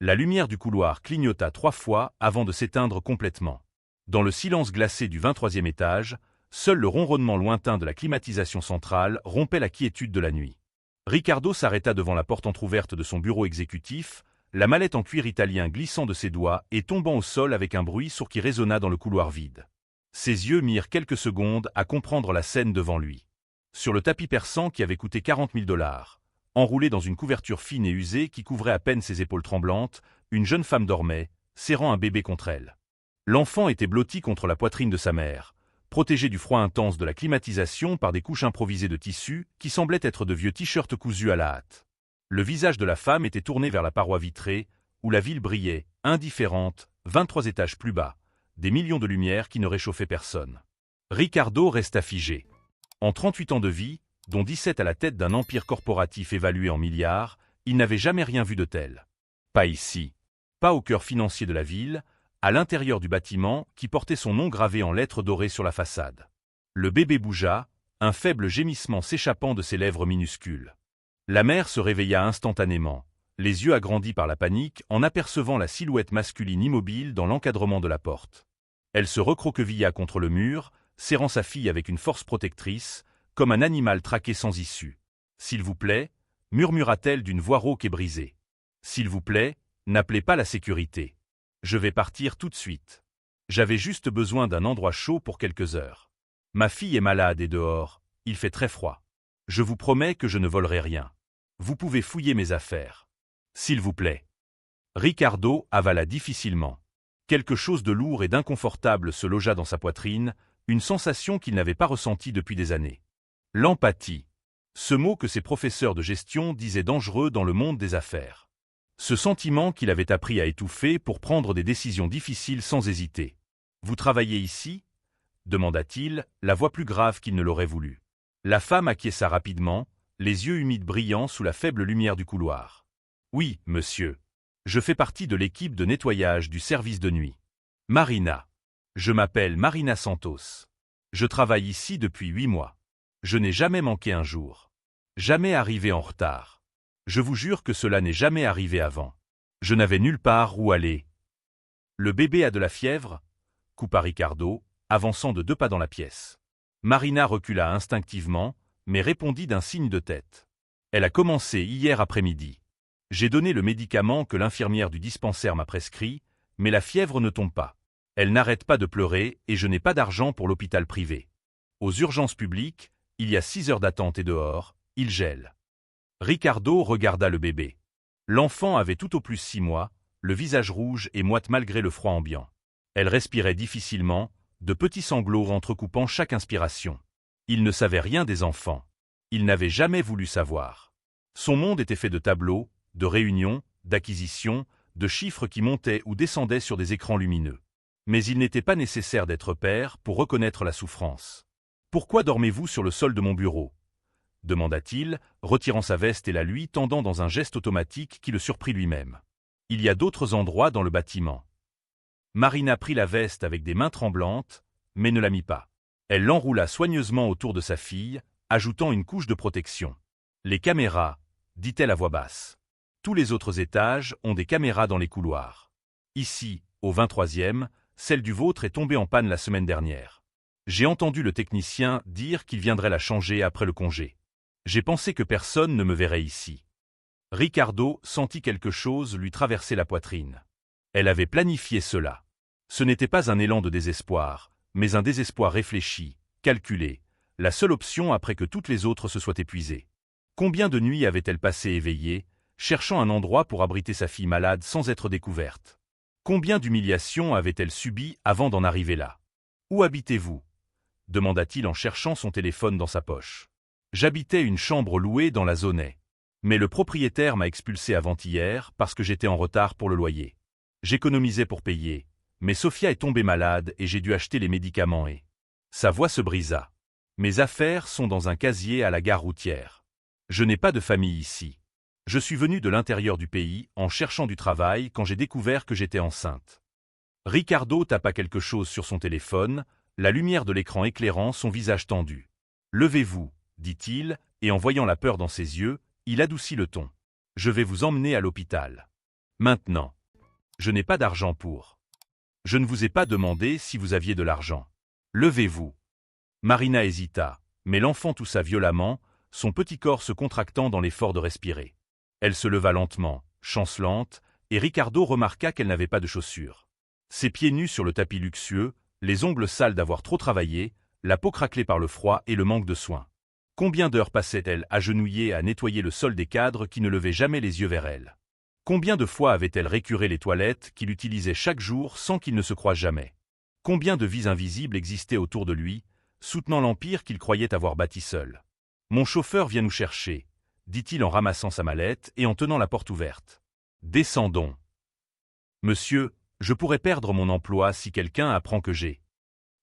La lumière du couloir clignota 3 fois avant de s'éteindre complètement. Dans le silence glacé du 23e étage, seul le ronronnement lointain de la climatisation centrale rompait la quiétude de la nuit. Ricardo s'arrêta devant la porte entr'ouverte de son bureau exécutif, la mallette en cuir italien glissant de ses doigts et tombant au sol avec un bruit sourd qui résonna dans le couloir vide. Ses yeux mirent quelques secondes à comprendre la scène devant lui. Sur le tapis persan qui avait coûté 40 000 $, enroulé dans une couverture fine et usée qui couvrait à peine ses épaules tremblantes, une jeune femme dormait, serrant un bébé contre elle. L'enfant était blotti contre la poitrine de sa mère, protégé du froid intense de la climatisation par des couches improvisées de tissu qui semblaient être de vieux t-shirts cousus à la hâte. Le visage de la femme était tourné vers la paroi vitrée, où la ville brillait, indifférente, 23 étages plus bas, des millions de lumières qui ne réchauffaient personne. Ricardo resta figé. En 38 ans de vie, dont 17 à la tête d'un empire corporatif évalué en milliards, il n'avait jamais rien vu de tel. Pas ici. Pas au cœur financier de la ville, à l'intérieur du bâtiment qui portait son nom gravé en lettres dorées sur la façade. Le bébé bougea, un faible gémissement s'échappant de ses lèvres minuscules. La mère se réveilla instantanément, les yeux agrandis par la panique en apercevant la silhouette masculine immobile dans l'encadrement de la porte. Elle se recroquevilla contre le mur, serrant sa fille avec une force protectrice, comme un animal traqué sans issue. « S'il vous plaît » murmura-t-elle d'une voix rauque et brisée. « S'il vous plaît, n'appelez pas la sécurité. Je vais partir tout de suite. J'avais juste besoin d'un endroit chaud pour quelques heures. Ma fille est malade et dehors, il fait très froid. Je vous promets que je ne volerai rien. Vous pouvez fouiller mes affaires. S'il vous plaît. » Ricardo avala difficilement. Quelque chose de lourd et d'inconfortable se logea dans sa poitrine, une sensation qu'il n'avait pas ressentie depuis des années. L'empathie. Ce mot que ses professeurs de gestion disaient dangereux dans le monde des affaires. Ce sentiment qu'il avait appris à étouffer pour prendre des décisions difficiles sans hésiter. « Vous travaillez ici » demanda-t-il, la voix plus grave qu'il ne l'aurait voulu. La femme acquiesça rapidement, les yeux humides brillants sous la faible lumière du couloir. « Oui, monsieur. Je fais partie de l'équipe de nettoyage du service de nuit. Marina. Je m'appelle Marina Santos. Je travaille ici depuis 8 mois. Je n'ai jamais manqué un jour. Jamais arrivé en retard. Je vous jure que cela n'est jamais arrivé avant. Je n'avais nulle part où aller. »« Le bébé a de la fièvre » coupa Ricardo, avançant de 2 pas dans la pièce. Marina recula instinctivement, mais répondit d'un signe de tête. « Elle a commencé hier après-midi. J'ai donné le médicament que l'infirmière du dispensaire m'a prescrit, mais la fièvre ne tombe pas. Elle n'arrête pas de pleurer et je n'ai pas d'argent pour l'hôpital privé. Aux urgences publiques, il y a 6 heures d'attente et dehors, il gèle. » Ricardo regarda le bébé. L'enfant avait tout au plus 6 mois, le visage rouge et moite malgré le froid ambiant. Elle respirait difficilement, de petits sanglots entrecoupant chaque inspiration. Il ne savait rien des enfants. Il n'avait jamais voulu savoir. Son monde était fait de tableaux, de réunions, d'acquisitions, de chiffres qui montaient ou descendaient sur des écrans lumineux. Mais il n'était pas nécessaire d'être père pour reconnaître la souffrance. « Pourquoi dormez-vous sur le sol de mon bureau » demanda-t-il, retirant sa veste et la lui tendant dans un geste automatique qui le surprit lui-même. « Il y a d'autres endroits dans le bâtiment. » Marina prit la veste avec des mains tremblantes, mais ne la mit pas. Elle l'enroula soigneusement autour de sa fille, ajoutant une couche de protection. « Les caméras, » dit-elle à voix basse. « Tous les autres étages ont des caméras dans les couloirs. Ici, au 23e, celle du vôtre est tombée en panne la semaine dernière. J'ai entendu le technicien dire qu'il viendrait la changer après le congé. J'ai pensé que personne ne me verrait ici. » Ricardo sentit quelque chose lui traverser la poitrine. Elle avait planifié cela. Ce n'était pas un élan de désespoir, mais un désespoir réfléchi, calculé, la seule option après que toutes les autres se soient épuisées. Combien de nuits avait-elle passé éveillée, cherchant un endroit pour abriter sa fille malade sans être découverte? Combien d'humiliations avait-elle subies avant d'en arriver là? « Où habitez-vous » demanda-t-il en cherchant son téléphone dans sa poche. « J'habitais une chambre louée dans la zone A. Mais le propriétaire m'a expulsé avant-hier parce que j'étais en retard pour le loyer. J'économisais pour payer, mais Sophia est tombée malade et j'ai dû acheter les médicaments et... » Sa voix se brisa. « Mes affaires sont dans un casier à la gare routière. Je n'ai pas de famille ici. Je suis venu de l'intérieur du pays en cherchant du travail quand j'ai découvert que j'étais enceinte. » Ricardo tapa quelque chose sur son téléphone, la lumière de l'écran éclairant son visage tendu. « Levez-vous, » dit-il, et en voyant la peur dans ses yeux, il adoucit le ton. « Je vais vous emmener à l'hôpital. » Maintenant. Je n'ai pas d'argent pour. Je ne vous ai pas demandé si vous aviez de l'argent. Levez-vous. Marina hésita, mais l'enfant toussa violemment, son petit corps se contractant dans l'effort de respirer. Elle se leva lentement, chancelante, et Ricardo remarqua qu'elle n'avait pas de chaussures. Ses pieds nus sur le tapis luxueux, les ongles sales d'avoir trop travaillé, la peau craquelée par le froid et le manque de soins. Combien d'heures passait-elle agenouillée à nettoyer le sol des cadres qui ne levaient jamais les yeux vers elle? Combien de fois avait-elle récuré les toilettes qu'il utilisait chaque jour sans qu'il ne se croise jamais? Combien de vies invisibles existaient autour de lui, soutenant l'empire qu'il croyait avoir bâti seul? Mon chauffeur vient nous chercher, dit-il en ramassant sa mallette et en tenant la porte ouverte. Descendons. Monsieur, je pourrais perdre mon emploi si quelqu'un apprend que j'ai.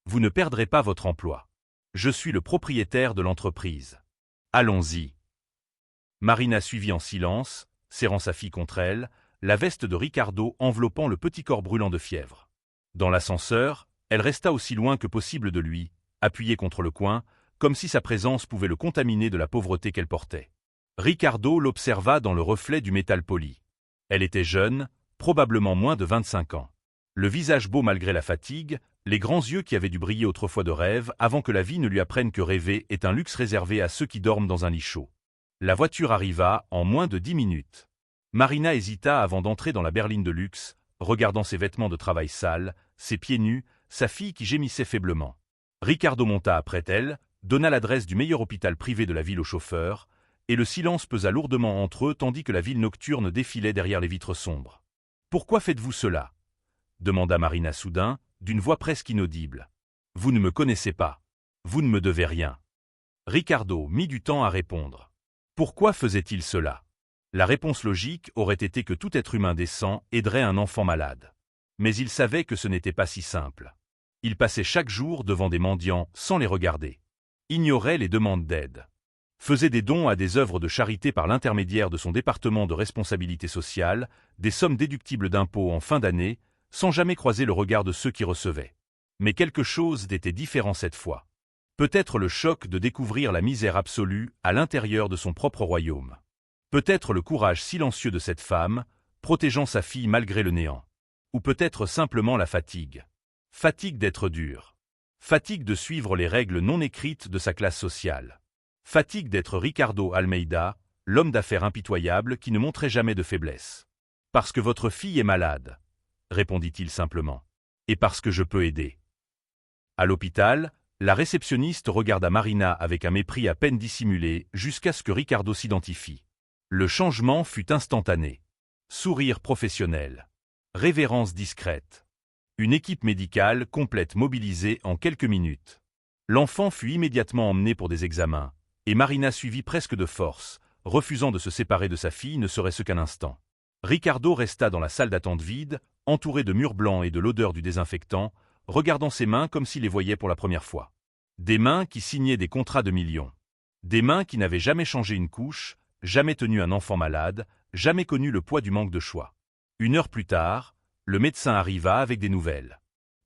Vous ne perdrez pas votre emploi. Je suis le propriétaire de l'entreprise. Allons-y. Marina suivit en silence, serrant sa fille contre elle, la veste de Ricardo enveloppant le petit corps brûlant de fièvre. Dans l'ascenseur, elle resta aussi loin que possible de lui, appuyée contre le coin, comme si sa présence pouvait le contaminer de la pauvreté qu'elle portait. Ricardo l'observa dans le reflet du métal poli. Elle était jeune, probablement moins de 25 ans. Le visage beau malgré la fatigue, les grands yeux qui avaient dû briller autrefois de rêve avant que la vie ne lui apprenne que rêver est un luxe réservé à ceux qui dorment dans un lit chaud. La voiture arriva en moins de 10 minutes. Marina hésita avant d'entrer dans la berline de luxe, regardant ses vêtements de travail sales, ses pieds nus, sa fille qui gémissait faiblement. Ricardo monta après elle, donna l'adresse du meilleur hôpital privé de la ville au chauffeur, et le silence pesa lourdement entre eux tandis que la ville nocturne défilait derrière les vitres sombres. « Pourquoi faites-vous cela » demanda Marina soudain, d'une voix presque inaudible. « Vous ne me connaissez pas. Vous ne me devez rien. » Ricardo mit du temps à répondre. Pourquoi faisait-il cela? La réponse logique aurait été que tout être humain décent aiderait un enfant malade. Mais il savait que ce n'était pas si simple. Il passait chaque jour devant des mendiants sans les regarder. Ignorait les demandes d'aide. Faisait des dons à des œuvres de charité par l'intermédiaire de son département de responsabilité sociale, des sommes déductibles d'impôts en fin d'année, sans jamais croiser le regard de ceux qui recevaient. Mais quelque chose d'était différent cette fois. Peut-être le choc de découvrir la misère absolue à l'intérieur de son propre royaume. Peut-être le courage silencieux de cette femme, protégeant sa fille malgré le néant. Ou peut-être simplement la fatigue. Fatigue d'être dur. Fatigue de suivre les règles non écrites de sa classe sociale. Fatigue d'être Ricardo Almeida, l'homme d'affaires impitoyable qui ne montrait jamais de faiblesse. « Parce que votre fille est malade », répondit-il simplement. « Et parce que je peux aider. » À l'hôpital, la réceptionniste regarda Marina avec un mépris à peine dissimulé jusqu'à ce que Ricardo s'identifie. Le changement fut instantané. Sourire professionnel. Révérence discrète. Une équipe médicale complète mobilisée en quelques minutes. L'enfant fut immédiatement emmené pour des examens, et Marina suivit presque de force, refusant de se séparer de sa fille ne serait-ce qu'un instant. Ricardo resta dans la salle d'attente vide, entouré de murs blancs et de l'odeur du désinfectant, regardant ses mains comme s'il les voyait pour la première fois. Des mains qui signaient des contrats de millions. Des mains qui n'avaient jamais changé une couche, jamais tenu un enfant malade, jamais connu le poids du manque de choix. 1 heure plus tard, le médecin arriva avec des nouvelles.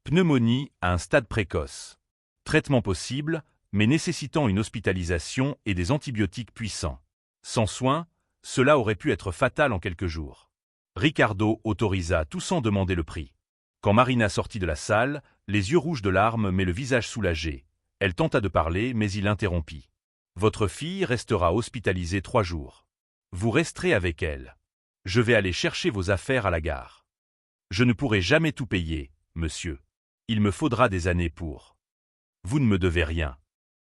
Pneumonie à un stade précoce. Traitement possible, mais nécessitant une hospitalisation et des antibiotiques puissants. Sans soins, cela aurait pu être fatal en quelques jours. Ricardo autorisa tout sans demander le prix. Quand Marina sortit de la salle, les yeux rouges de larmes mais le visage soulagé, elle tenta de parler mais il l'interrompit. « Votre fille restera hospitalisée 3 jours. Vous resterez avec elle. Je vais aller chercher vos affaires à la gare. Je ne pourrai jamais tout payer, monsieur. Il me faudra des années pour. Vous ne me devez rien.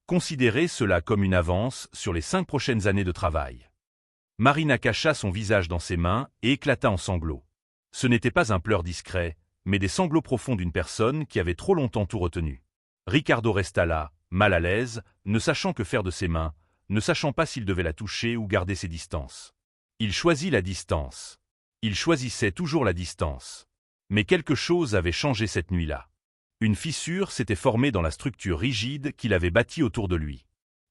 Considérez cela comme une avance sur les 5 prochaines années de travail. » Marina cacha son visage dans ses mains et éclata en sanglots. Ce n'était pas un pleur discret, mais des sanglots profonds d'une personne qui avait trop longtemps tout retenu. Ricardo resta là, mal à l'aise, ne sachant que faire de ses mains, ne sachant pas s'il devait la toucher ou garder ses distances. Il choisit la distance. Il choisissait toujours la distance. Mais quelque chose avait changé cette nuit-là. Une fissure s'était formée dans la structure rigide qu'il avait bâtie autour de lui.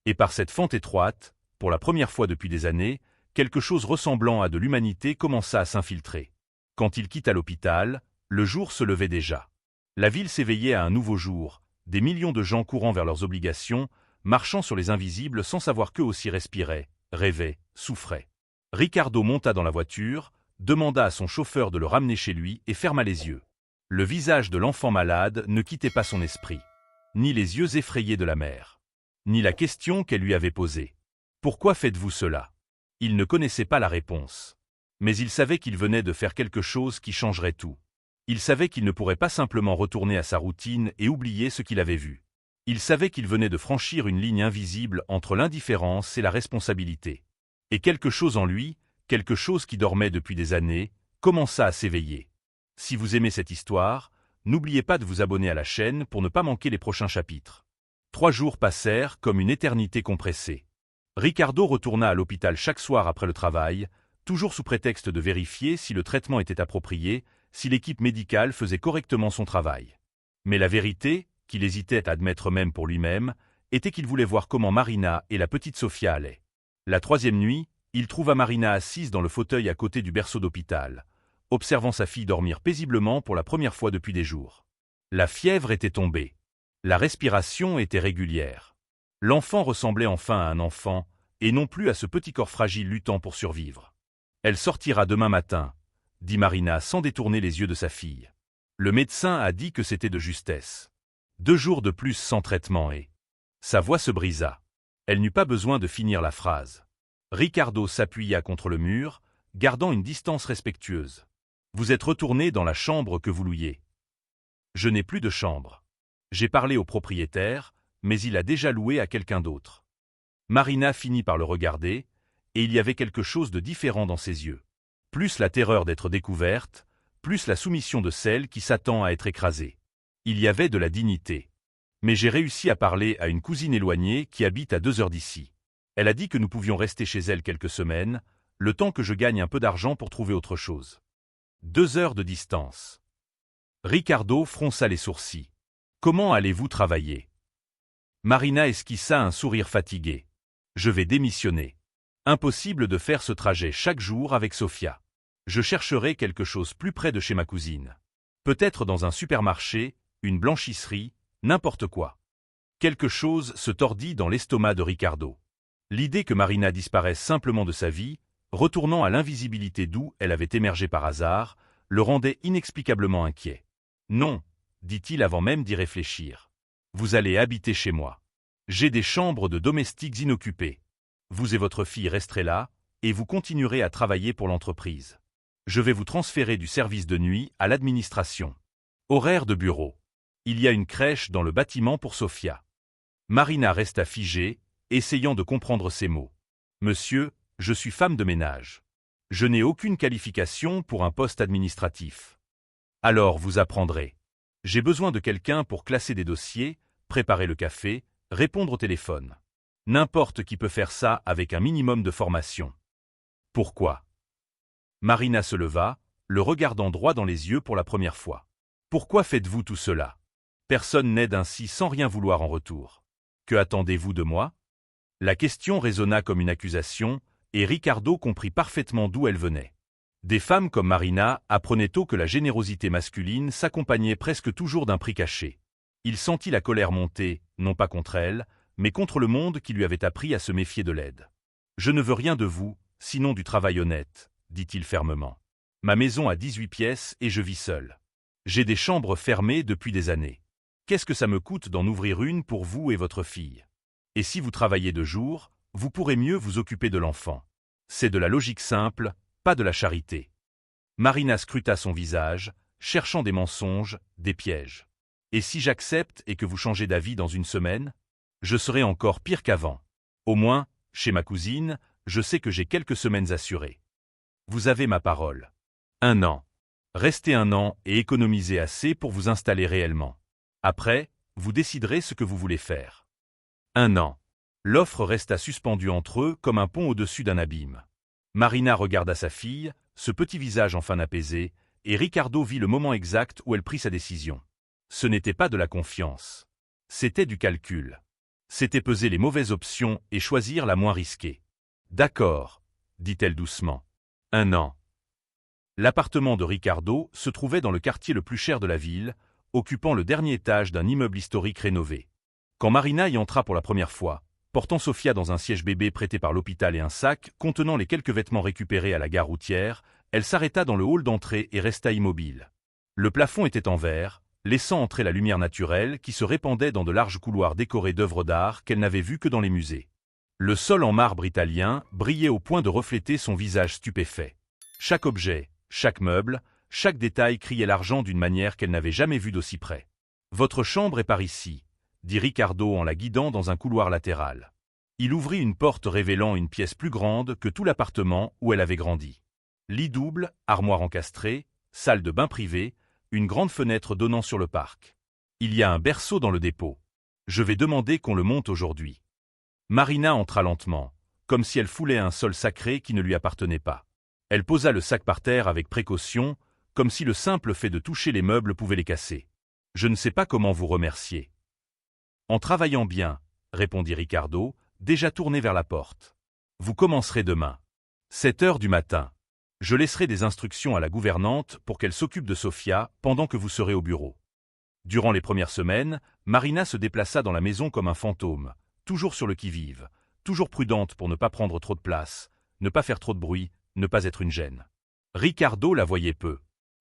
Et par cette fente étroite, pour la première fois depuis des années, quelque chose ressemblant à de l'humanité commença à s'infiltrer. Quand il quitta l'hôpital, le jour se levait déjà. La ville s'éveillait à un nouveau jour, des millions de gens courant vers leurs obligations, marchant sur les invisibles sans savoir qu'eux aussi respiraient, rêvaient, souffraient. Ricardo monta dans la voiture, demanda à son chauffeur de le ramener chez lui et ferma les yeux. Le visage de l'enfant malade ne quittait pas son esprit. Ni les yeux effrayés de la mère. Ni la question qu'elle lui avait posée. « Pourquoi faites-vous cela ?» Il ne connaissait pas la réponse. Mais il savait qu'il venait de faire quelque chose qui changerait tout. Il savait qu'il ne pourrait pas simplement retourner à sa routine et oublier ce qu'il avait vu. Il savait qu'il venait de franchir une ligne invisible entre l'indifférence et la responsabilité. Et quelque chose en lui, quelque chose qui dormait depuis des années, commença à s'éveiller. Si vous aimez cette histoire, n'oubliez pas de vous abonner à la chaîne pour ne pas manquer les prochains chapitres. 3 jours passèrent comme une éternité compressée. Ricardo retourna à l'hôpital chaque soir après le travail, toujours sous prétexte de vérifier si le traitement était approprié, si l'équipe médicale faisait correctement son travail. Mais la vérité, qu'il hésitait à admettre même pour lui-même, était qu'il voulait voir comment Marina et la petite Sofia allaient. La 3e nuit, il trouva Marina assise dans le fauteuil à côté du berceau d'hôpital, observant sa fille dormir paisiblement pour la première fois depuis des jours. La fièvre était tombée. La respiration était régulière. L'enfant ressemblait enfin à un enfant, et non plus à ce petit corps fragile luttant pour survivre. « Elle sortira demain matin », dit Marina sans détourner les yeux de sa fille. Le médecin a dit que c'était de justesse. 2 jours de plus sans traitement et... Sa voix se brisa. Elle n'eut pas besoin de finir la phrase. Ricardo s'appuya contre le mur, gardant une distance respectueuse. « Vous êtes retourné dans la chambre que vous louiez. »« Je n'ai plus de chambre. J'ai parlé au propriétaire, mais il a déjà loué à quelqu'un d'autre. » Marina finit par le regarder, et il y avait quelque chose de différent dans ses yeux. Plus la terreur d'être découverte, plus la soumission de celle qui s'attend à être écrasée. Il y avait de la dignité. Mais j'ai réussi à parler à une cousine éloignée qui habite à 2 heures d'ici. Elle a dit que nous pouvions rester chez elle quelques semaines, le temps que je gagne un peu d'argent pour trouver autre chose. 2 heures de distance. Ricardo fronça les sourcils. Comment allez-vous travailler? Marina esquissa un sourire fatigué. Je vais démissionner. Impossible de faire ce trajet chaque jour avec Sofia. Je chercherai quelque chose plus près de chez ma cousine. Peut-être dans un supermarché, une blanchisserie, n'importe quoi. Quelque chose se tordit dans l'estomac de Ricardo. L'idée que Marina disparaisse simplement de sa vie, retournant à l'invisibilité d'où elle avait émergé par hasard, le rendait inexplicablement inquiet. « Non, dit-il avant même d'y réfléchir. Vous allez habiter chez moi. J'ai des chambres de domestiques inoccupées. Vous et votre fille resterez là, et vous continuerez à travailler pour l'entreprise. Je vais vous transférer du service de nuit à l'administration. Horaire de bureau. Il y a une crèche dans le bâtiment pour Sofia. » Marina resta figée, essayant de comprendre ces mots. « Monsieur, je suis femme de ménage. Je n'ai aucune qualification pour un poste administratif. » « Alors vous apprendrez. J'ai besoin de quelqu'un pour classer des dossiers, préparer le café, répondre au téléphone. N'importe qui peut faire ça avec un minimum de formation. » « Pourquoi ?» Marina se leva, le regardant droit dans les yeux pour la première fois. « Pourquoi faites-vous tout cela? Personne n'aide ainsi sans rien vouloir en retour. Que attendez-vous de moi ?» La question résonna comme une accusation, et Ricardo comprit parfaitement d'où elle venait. Des femmes comme Marina apprenaient tôt que la générosité masculine s'accompagnait presque toujours d'un prix caché. Il sentit la colère monter, non pas contre elle, mais contre le monde qui lui avait appris à se méfier de l'aide. « Je ne veux rien de vous, sinon du travail honnête, » dit-il fermement. « Ma maison a 18 pièces et je vis seul. J'ai des chambres fermées depuis des années. Qu'est-ce que ça me coûte d'en ouvrir une pour vous et votre fille? Et si vous travaillez de jour, vous pourrez mieux vous occuper de l'enfant. C'est de la logique simple, pas de la charité. » Marina scruta son visage, cherchant des mensonges, des pièges. « Et si j'accepte et que vous changez d'avis dans une semaine? Je serai encore pire qu'avant. Au moins, chez ma cousine, je sais que j'ai quelques semaines assurées. Vous avez ma parole. 1 an. Restez 1 an et économisez assez pour vous installer réellement. Après, vous déciderez ce que vous voulez faire. 1 an. L'offre resta suspendue entre eux comme un pont au-dessus d'un abîme. Marina regarda sa fille, ce petit visage enfin apaisé, et Ricardo vit le moment exact où elle prit sa décision. Ce n'était pas de la confiance. C'était du calcul. C'était peser les mauvaises options et choisir la moins risquée. « D'accord, » dit-elle doucement. 1 an. L'appartement de Ricardo se trouvait dans le quartier le plus cher de la ville, occupant le dernier étage d'un immeuble historique rénové. Quand Marina y entra pour la première fois, portant Sofia dans un siège bébé prêté par l'hôpital et un sac contenant les quelques vêtements récupérés à la gare routière, Elle s'arrêta dans le hall d'entrée et resta immobile. Le plafond était en verre, laissant entrer la lumière naturelle qui se répandait dans de larges couloirs décorés d'œuvres d'art qu'elle n'avait vues que dans les musées. Le sol en marbre italien brillait au point de refléter son visage stupéfait. Chaque objet, chaque meuble, chaque détail criait l'argent d'une manière qu'elle n'avait jamais vue d'aussi près. « Votre chambre est par ici », dit Ricardo en la guidant dans un couloir latéral. Il ouvrit une porte révélant une pièce plus grande que tout l'appartement où elle avait grandi. Lit double, armoire encastrée, salle de bain privée, une grande fenêtre donnant sur le parc. Il y a un berceau dans le dépôt. Je vais demander qu'on le monte aujourd'hui. Marina entra lentement, comme si elle foulait un sol sacré qui ne lui appartenait pas. Elle posa le sac par terre avec précaution, comme si le simple fait de toucher les meubles pouvait les casser. « Je ne sais pas comment vous remercier. »« En travaillant bien, » répondit Ricardo, déjà tourné vers la porte. « Vous commencerez demain. 7 heures du matin. Je laisserai des instructions à la gouvernante pour qu'elle s'occupe de Sofia pendant que vous serez au bureau. » Durant les premières semaines, Marina se déplaça dans la maison comme un fantôme, toujours sur le qui-vive, toujours prudente pour ne pas prendre trop de place, ne pas faire trop de bruit, ne pas être une gêne. Ricardo la voyait peu.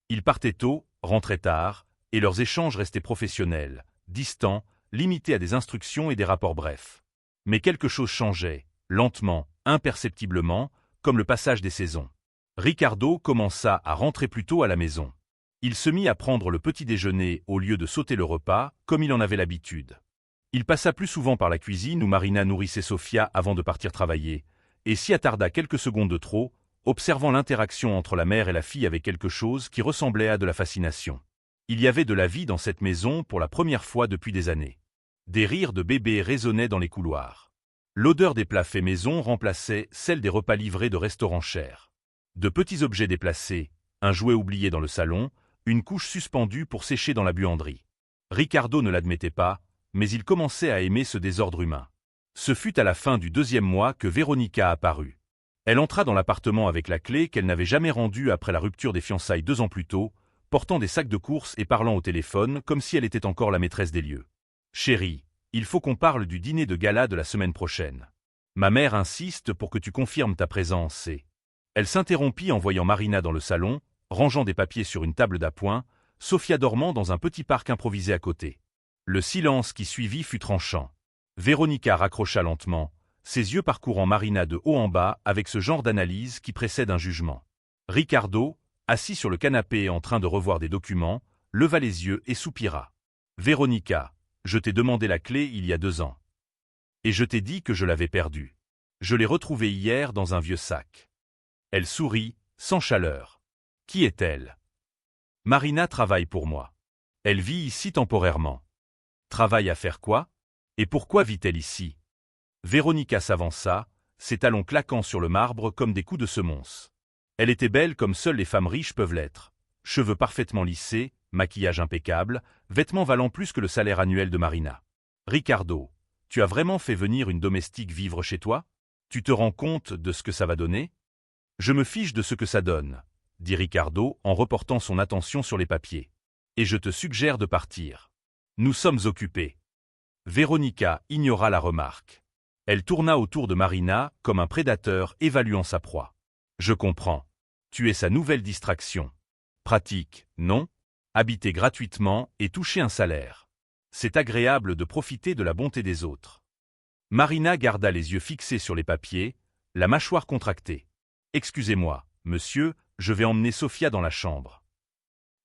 Il partait tôt, rentrait tard, et leurs échanges restaient professionnels, distants, limités à des instructions et des rapports brefs. Mais quelque chose changeait, lentement, imperceptiblement, comme le passage des saisons. Ricardo commença à rentrer plus tôt à la maison. Il se mit à prendre le petit déjeuner au lieu de sauter le repas, comme il en avait l'habitude. Il passa plus souvent par la cuisine où Marina nourrissait Sofia avant de partir travailler, et s'y attarda quelques secondes de trop, observant l'interaction entre la mère et la fille avec quelque chose qui ressemblait à de la fascination. Il y avait de la vie dans cette maison pour la première fois depuis des années. Des rires de bébés résonnaient dans les couloirs. L'odeur des plats faits maison remplaçait celle des repas livrés de restaurants chers. De petits objets déplacés, un jouet oublié dans le salon, une couche suspendue pour sécher dans la buanderie. Ricardo ne l'admettait pas, mais il commençait à aimer ce désordre humain. Ce fut à la fin du 2e mois que Véronica apparut. Elle entra dans l'appartement avec la clé qu'elle n'avait jamais rendue après la rupture des fiançailles 2 ans plus tôt, portant des sacs de courses et parlant au téléphone comme si elle était encore la maîtresse des lieux. « Chérie, il faut qu'on parle du dîner de gala de la semaine prochaine. Ma mère insiste pour que tu confirmes ta présence et... » Elle s'interrompit en voyant Marina dans le salon, rangeant des papiers sur une table d'appoint, Sofia dormant dans un petit parc improvisé à côté. Le silence qui suivit fut tranchant. Véronica raccrocha lentement, ses yeux parcourant Marina de haut en bas avec ce genre d'analyse qui précède un jugement. Ricardo, assis sur le canapé en train de revoir des documents, leva les yeux et soupira. « Véronica, je t'ai demandé la clé il y a 2 ans. Et je t'ai dit que je l'avais perdue. Je l'ai retrouvée hier dans un vieux sac. » Elle sourit, sans chaleur. « Qui est-elle ? » ?»« Marina travaille pour moi. Elle vit ici temporairement. » »« Travaille à faire quoi ? Et pourquoi vit-elle ici ?» Véronica s'avança, ses talons claquant sur le marbre comme des coups de semonce. Elle était belle comme seules les femmes riches peuvent l'être. Cheveux parfaitement lissés, maquillage impeccable, vêtements valant plus que le salaire annuel de Marina. « Ricardo, tu as vraiment fait venir une domestique vivre chez toi ? Tu te rends compte de ce que ça va donner ? » ?»« Je me fiche de ce que ça donne, » dit Ricardo en reportant son attention sur les papiers. « Et je te suggère de partir. Nous sommes occupés. » Véronica ignora la remarque. Elle tourna autour de Marina comme un prédateur évaluant sa proie. « Je comprends. Tu es sa nouvelle distraction. Pratique, non ? Habiter gratuitement et toucher un salaire. C'est agréable de profiter de la bonté des autres. » Marina garda les yeux fixés sur les papiers, la mâchoire contractée. « Excusez-moi, monsieur, je vais emmener Sofia dans la chambre. »«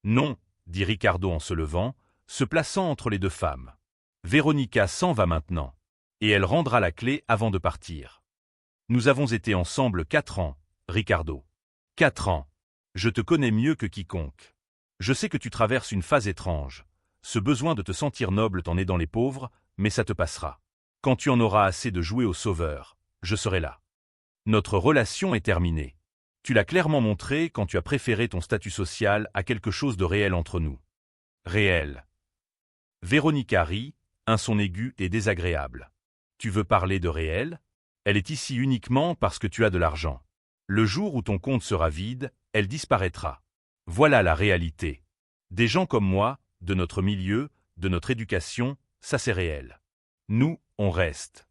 Non, » dit Ricardo en se levant, se plaçant entre les 2 femmes. « Véronica s'en va maintenant. Et elle rendra la clé avant de partir. Nous avons été ensemble 4 ans, Ricardo. 4 ans. Je te connais mieux que quiconque. Je sais que tu traverses une phase étrange. Ce besoin de te sentir noble t'en aidant les pauvres, mais ça te passera. Quand tu en auras assez de jouer au sauveur, je serai là. Notre relation est terminée. Tu l'as clairement montré quand tu as préféré ton statut social à quelque chose de réel entre nous. Réel. » Véronica rit, un son aigu et désagréable. « Tu veux parler de réel ? Elle est ici uniquement parce que tu as de l'argent. Le jour où ton compte sera vide, elle disparaîtra. Voilà la réalité. Des gens comme moi, de notre milieu, de notre éducation, ça c'est réel. Nous, on reste. »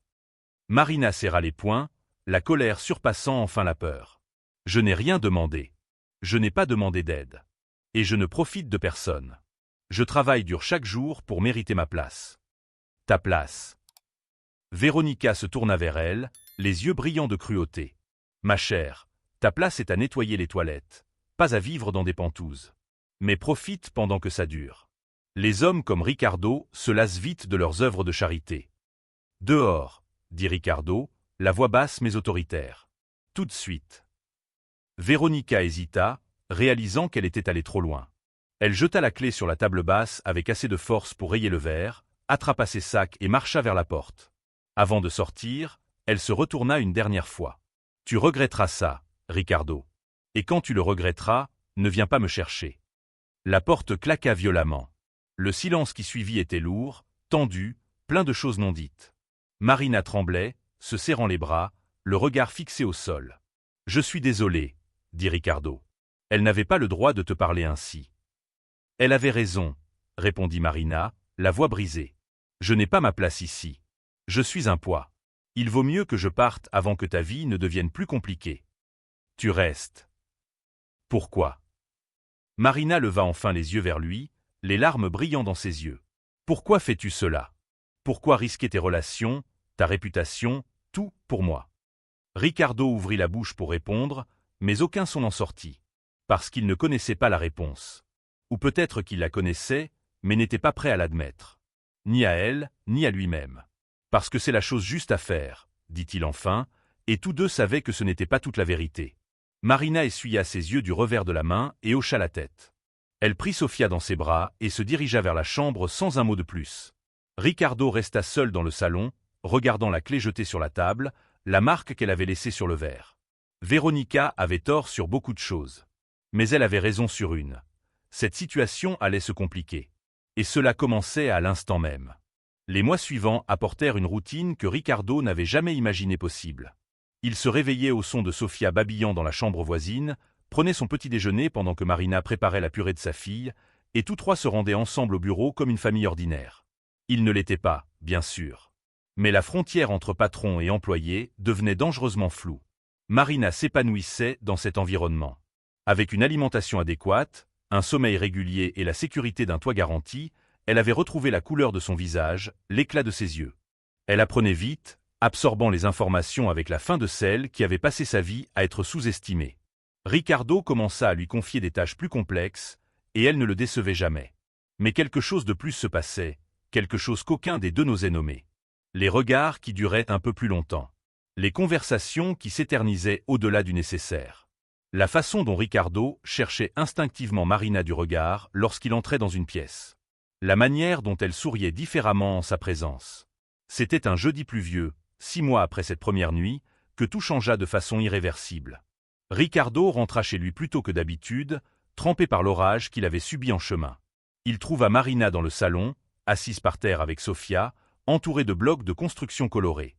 Marina serra les poings, la colère surpassant enfin la peur. « Je n'ai rien demandé. Je n'ai pas demandé d'aide. Et je ne profite de personne. Je travaille dur chaque jour pour mériter ma place. Ta place. Véronica se tourna vers elle, les yeux brillants de cruauté. Ma chère, ta place est à nettoyer les toilettes, pas à vivre dans des pantouzes. Mais profite pendant que ça dure. Les hommes comme Ricardo se lassent vite de leurs œuvres de charité. Dehors, dit Ricardo, la voix basse mais autoritaire. Tout de suite. Véronica hésita, réalisant qu'elle était allée trop loin. Elle jeta la clé sur la table basse avec assez de force pour rayer le verre, attrapa ses sacs et marcha vers la porte. Avant de sortir, elle se retourna une dernière fois. « Tu regretteras ça, Ricardo. Et quand tu le regretteras, ne viens pas me chercher. » La porte claqua violemment. Le silence qui suivit était lourd, tendu, plein de choses non dites. Marina tremblait, se serrant les bras, le regard fixé au sol. « Je suis désolé, » dit Ricardo. Elle n'avait pas le droit de te parler ainsi. Elle avait raison, répondit Marina, la voix brisée. Je n'ai pas ma place ici. Je suis un poids. Il vaut mieux que je parte avant que ta vie ne devienne plus compliquée. Tu restes. Pourquoi? Marina leva enfin les yeux vers lui, les larmes brillant dans ses yeux. Pourquoi fais-tu cela? Pourquoi risquer tes relations, ta réputation, tout pour moi? Ricardo ouvrit la bouche pour répondre, mais aucun son n'en sortit. Parce qu'il ne connaissait pas la réponse. Ou peut-être qu'il la connaissait, mais n'était pas prêt à l'admettre. Ni à elle, ni à lui-même. Parce que c'est la chose juste à faire, dit-il enfin, et tous deux savaient que ce n'était pas toute la vérité. Marina essuya ses yeux du revers de la main et hocha la tête. Elle prit Sofia dans ses bras et se dirigea vers la chambre sans un mot de plus. Ricardo resta seul dans le salon, regardant la clé jetée sur la table, la marque qu'elle avait laissée sur le verre. Véronica avait tort sur beaucoup de choses. Mais elle avait raison sur une. Cette situation allait se compliquer. Et cela commençait à l'instant même. Les mois suivants apportèrent une routine que Ricardo n'avait jamais imaginée possible. Il se réveillait au son de Sofia babillant dans la chambre voisine, prenait son petit déjeuner pendant que Marina préparait la purée de sa fille, et tous trois se rendaient ensemble au bureau comme une famille ordinaire. Ils ne l'étaient pas, bien sûr. Mais la frontière entre patron et employé devenait dangereusement floue. Marina s'épanouissait dans cet environnement. Avec une alimentation adéquate, un sommeil régulier et la sécurité d'un toit garanti, elle avait retrouvé la couleur de son visage, l'éclat de ses yeux. Elle apprenait vite, absorbant les informations avec la fin de celle qui avait passé sa vie à être sous-estimée. Ricardo commença à lui confier des tâches plus complexes, et elle ne le décevait jamais. Mais quelque chose de plus se passait, quelque chose qu'aucun des deux n'osait nommer. Les regards qui duraient un peu plus longtemps. Les conversations qui s'éternisaient au-delà du nécessaire. La façon dont Ricardo cherchait instinctivement Marina du regard lorsqu'il entrait dans une pièce. La manière dont elle souriait différemment en sa présence. C'était un jeudi pluvieux, 6 mois après cette première nuit, que tout changea de façon irréversible. Ricardo rentra chez lui plus tôt que d'habitude, trempé par l'orage qu'il avait subi en chemin. Il trouva Marina dans le salon, assise par terre avec Sofia, entourée de blocs de construction colorés.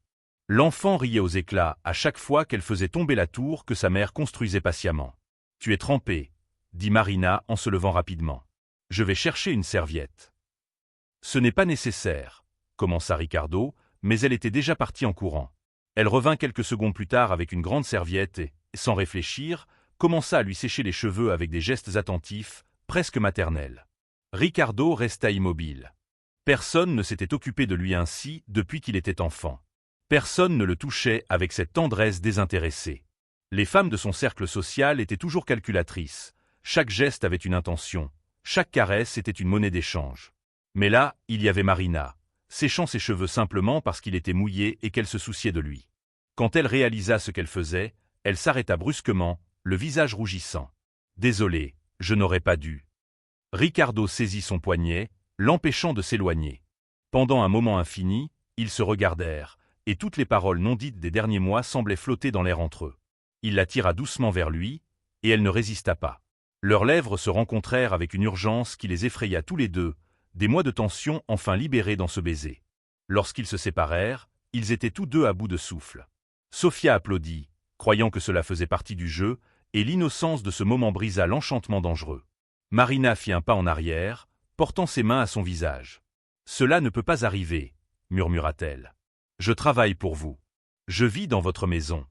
L'enfant riait aux éclats à chaque fois qu'elle faisait tomber la tour que sa mère construisait patiemment. « Tu es trempé, » dit Marina en se levant rapidement. « Je vais chercher une serviette. »« Ce n'est pas nécessaire, » commença Ricardo, mais elle était déjà partie en courant. Elle revint quelques secondes plus tard avec une grande serviette et, sans réfléchir, commença à lui sécher les cheveux avec des gestes attentifs, presque maternels. Ricardo resta immobile. Personne ne s'était occupé de lui ainsi depuis qu'il était enfant. Personne ne le touchait avec cette tendresse désintéressée. Les femmes de son cercle social étaient toujours calculatrices. Chaque geste avait une intention. Chaque caresse était une monnaie d'échange. Mais là, il y avait Marina, séchant ses cheveux simplement parce qu'il était mouillé et qu'elle se souciait de lui. Quand elle réalisa ce qu'elle faisait, elle s'arrêta brusquement, le visage rougissant. « Désolé, je n'aurais pas dû. » Ricardo saisit son poignet, l'empêchant de s'éloigner. Pendant un moment infini, ils se regardèrent, et toutes les paroles non dites des derniers mois semblaient flotter dans l'air entre eux. Il la tira doucement vers lui, et elle ne résista pas. Leurs lèvres se rencontrèrent avec une urgence qui les effraya tous les deux, des mois de tension enfin libérés dans ce baiser. Lorsqu'ils se séparèrent, ils étaient tous deux à bout de souffle. Sofia applaudit, croyant que cela faisait partie du jeu, et l'innocence de ce moment brisa l'enchantement dangereux. Marina fit un pas en arrière, portant ses mains à son visage. « Cela ne peut pas arriver, » murmura-t-elle. « Je travaille pour vous. Je vis dans votre maison.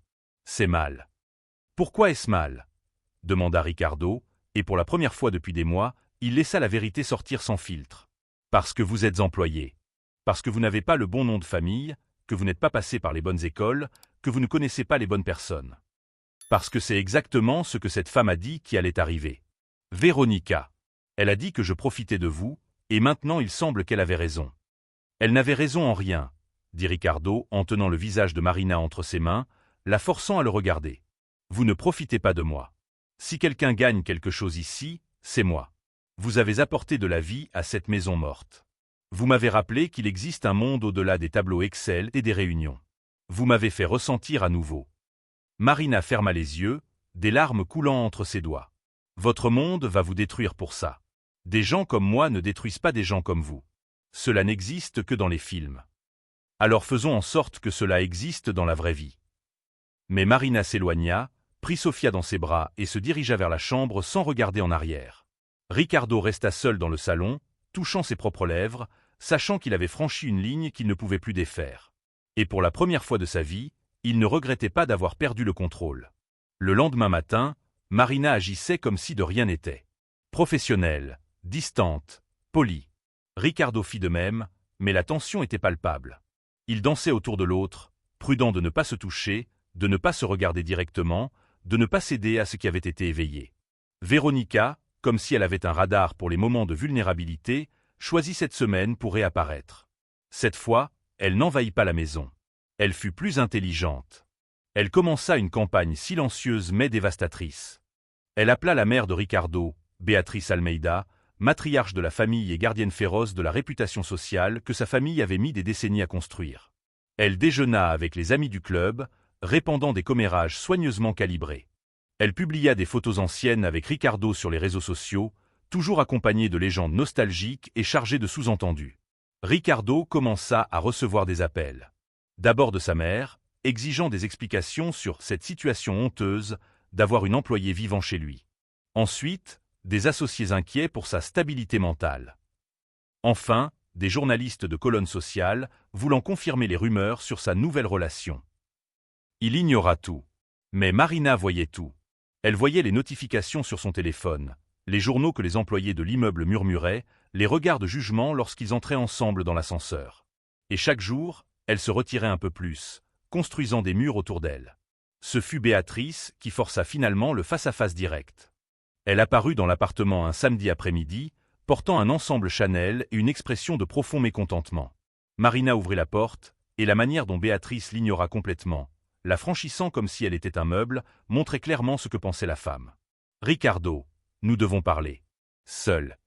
C'est mal. » « Pourquoi est-ce mal » demanda Ricardo, et pour la première fois depuis des mois, il laissa la vérité sortir sans filtre. Parce que vous êtes employé. Parce que vous n'avez pas le bon nom de famille, que vous n'êtes pas passé par les bonnes écoles, que vous ne connaissez pas les bonnes personnes. Parce que c'est exactement ce que cette femme a dit qui allait arriver. Véronica. Elle a dit que je profitais de vous, et maintenant il semble qu'elle avait raison. Elle n'avait raison en rien, dit Ricardo en tenant le visage de Marina entre ses mains, la forçant à le regarder. Vous ne profitez pas de moi. Si quelqu'un gagne quelque chose ici, c'est moi. Vous avez apporté de la vie à cette maison morte. Vous m'avez rappelé qu'il existe un monde au-delà des tableaux Excel et des réunions. Vous m'avez fait ressentir à nouveau. Marina ferma les yeux, des larmes coulant entre ses doigts. Votre monde va vous détruire pour ça. Des gens comme moi ne détruisent pas des gens comme vous. Cela n'existe que dans les films. Alors faisons en sorte que cela existe dans la vraie vie. Mais Marina s'éloigna, prit Sofia dans ses bras et se dirigea vers la chambre sans regarder en arrière. Ricardo resta seul dans le salon, touchant ses propres lèvres, sachant qu'il avait franchi une ligne qu'il ne pouvait plus défaire. Et pour la première fois de sa vie, il ne regrettait pas d'avoir perdu le contrôle. Le lendemain matin, Marina agissait comme si de rien n'était. Professionnelle, distante, polie. Ricardo fit de même, mais la tension était palpable. Ils dansaient autour de l'autre, prudents de ne pas se toucher, de ne pas se regarder directement, de ne pas céder à ce qui avait été éveillé. Véronica, comme si elle avait un radar pour les moments de vulnérabilité, choisit cette semaine pour réapparaître. Cette fois, elle n'envahit pas la maison. Elle fut plus intelligente. Elle commença une campagne silencieuse mais dévastatrice. Elle appela la mère de Ricardo, Béatrice Almeida, matriarche de la famille et gardienne féroce de la réputation sociale que sa famille avait mis des décennies à construire. Elle déjeuna avec les amis du club, répandant des commérages soigneusement calibrés. Elle publia des photos anciennes avec Ricardo sur les réseaux sociaux, toujours accompagnées de légendes nostalgiques et chargées de sous-entendus. Ricardo commença à recevoir des appels. D'abord de sa mère, exigeant des explications sur cette situation honteuse d'avoir une employée vivant chez lui. Ensuite, des associés inquiets pour sa stabilité mentale. Enfin, des journalistes de colonnes sociales voulant confirmer les rumeurs sur sa nouvelle relation. Il ignora tout. Mais Marina voyait tout. Elle voyait les notifications sur son téléphone, les journaux que les employés de l'immeuble murmuraient, les regards de jugement lorsqu'ils entraient ensemble dans l'ascenseur. Et chaque jour, elle se retirait un peu plus, construisant des murs autour d'elle. Ce fut Béatrice qui força finalement le face-à-face direct. Elle apparut dans l'appartement un samedi après-midi, portant un ensemble Chanel et une expression de profond mécontentement. Marina ouvrit la porte, et la manière dont Béatrice l'ignora complètement, la franchissant comme si elle était un meuble, montrait clairement ce que pensait la femme. « Ricardo, nous devons parler. Seul. »«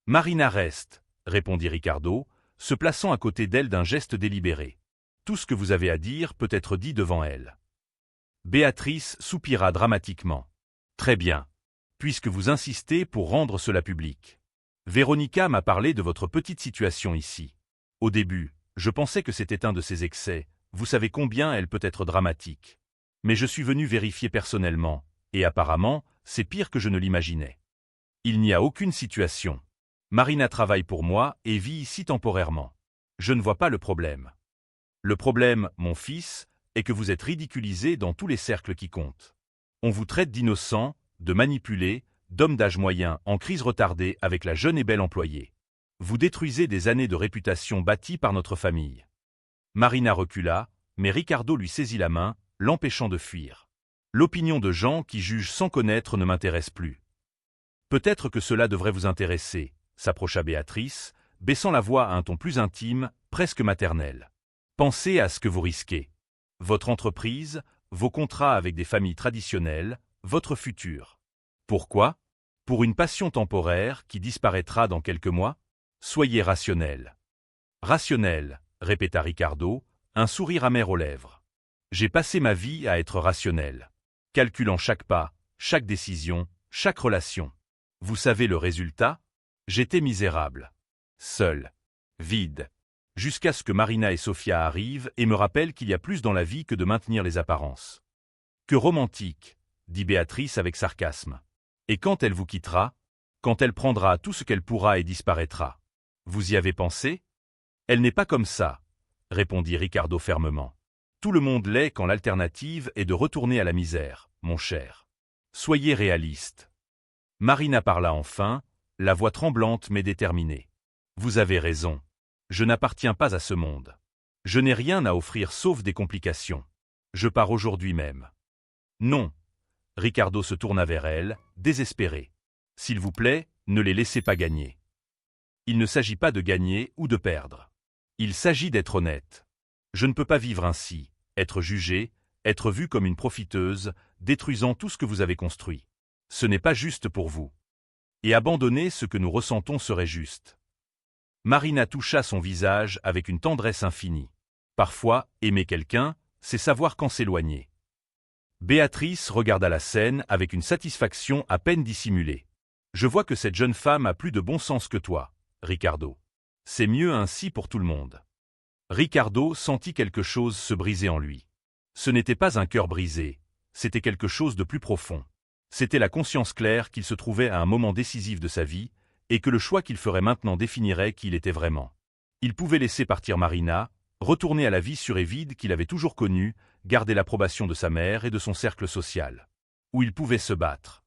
Marina reste, » répondit Ricardo, se plaçant à côté d'elle d'un geste délibéré. « Tout ce que vous avez à dire peut être dit devant elle. » Béatrice soupira dramatiquement. « Très bien. Puisque vous insistez pour rendre cela public. Véronica m'a parlé de votre petite situation ici. Au début, je pensais que c'était un de ses excès, vous savez combien elle peut être dramatique. Mais je suis venu vérifier personnellement, et apparemment, c'est pire que je ne l'imaginais. Il n'y a aucune situation. Marina travaille pour moi et vit ici temporairement. Je ne vois pas le problème. Le problème, mon fils, est que vous êtes ridiculisé dans tous les cercles qui comptent. On vous traite d'innocent, de manipulé, d'homme d'âge moyen en crise retardée avec la jeune et belle employée. Vous détruisez des années de réputation bâties par notre famille. » Marina recula, mais Ricardo lui saisit la main, l'empêchant de fuir. « L'opinion de gens qui jugent sans connaître ne m'intéresse plus. »« Peut-être que cela devrait vous intéresser, » s'approcha Béatrice, baissant la voix à un ton plus intime, presque maternel. « Pensez à ce que vous risquez. Votre entreprise, vos contrats avec des familles traditionnelles, votre futur. Pourquoi ? Pour une passion temporaire qui disparaîtra dans quelques mois ? Soyez rationnel. »« Rationnel, » répéta Ricardo, un sourire amer aux lèvres. « J'ai passé ma vie à être rationnel, calculant chaque pas, chaque décision, chaque relation. Vous savez le résultat ? J'étais misérable. Seul. Vide. Jusqu'à ce que Marina et Sofia arrivent et me rappellent qu'il y a plus dans la vie que de maintenir les apparences. »« Que romantique, » dit Béatrice avec sarcasme. « Et quand elle vous quittera ? Quand elle prendra tout ce qu'elle pourra et disparaîtra. Vous y avez pensé ? » ?»« Elle n'est pas comme ça, » répondit Ricardo fermement. « Tout le monde l'est quand l'alternative est de retourner à la misère, mon cher. Soyez réaliste. Marina parla enfin, la voix tremblante mais déterminée. Vous avez raison. Je n'appartiens pas à ce monde. Je n'ai rien à offrir sauf des complications. Je pars aujourd'hui même. Non. Ricardo se tourna vers elle, désespéré. S'il vous plaît, ne les laissez pas gagner. Il ne s'agit pas de gagner ou de perdre. Il s'agit d'être honnête. Je ne peux pas vivre ainsi, être jugé, être vu comme une profiteuse, détruisant tout ce que vous avez construit. Ce n'est pas juste pour vous. Et abandonner ce que nous ressentons serait juste. Marina toucha son visage avec une tendresse infinie. Parfois, aimer quelqu'un, c'est savoir quand s'éloigner. Béatrice regarda la scène avec une satisfaction à peine dissimulée. Je vois que cette jeune femme a plus de bon sens que toi, Ricardo. C'est mieux ainsi pour tout le monde. Ricardo sentit quelque chose se briser en lui. Ce n'était pas un cœur brisé, c'était quelque chose de plus profond. C'était la conscience claire qu'il se trouvait à un moment décisif de sa vie, et que le choix qu'il ferait maintenant définirait qui il était vraiment. Il pouvait laisser partir Marina, retourner à la vie sûre et vide qu'il avait toujours connue, garder l'approbation de sa mère et de son cercle social. Ou il pouvait se battre.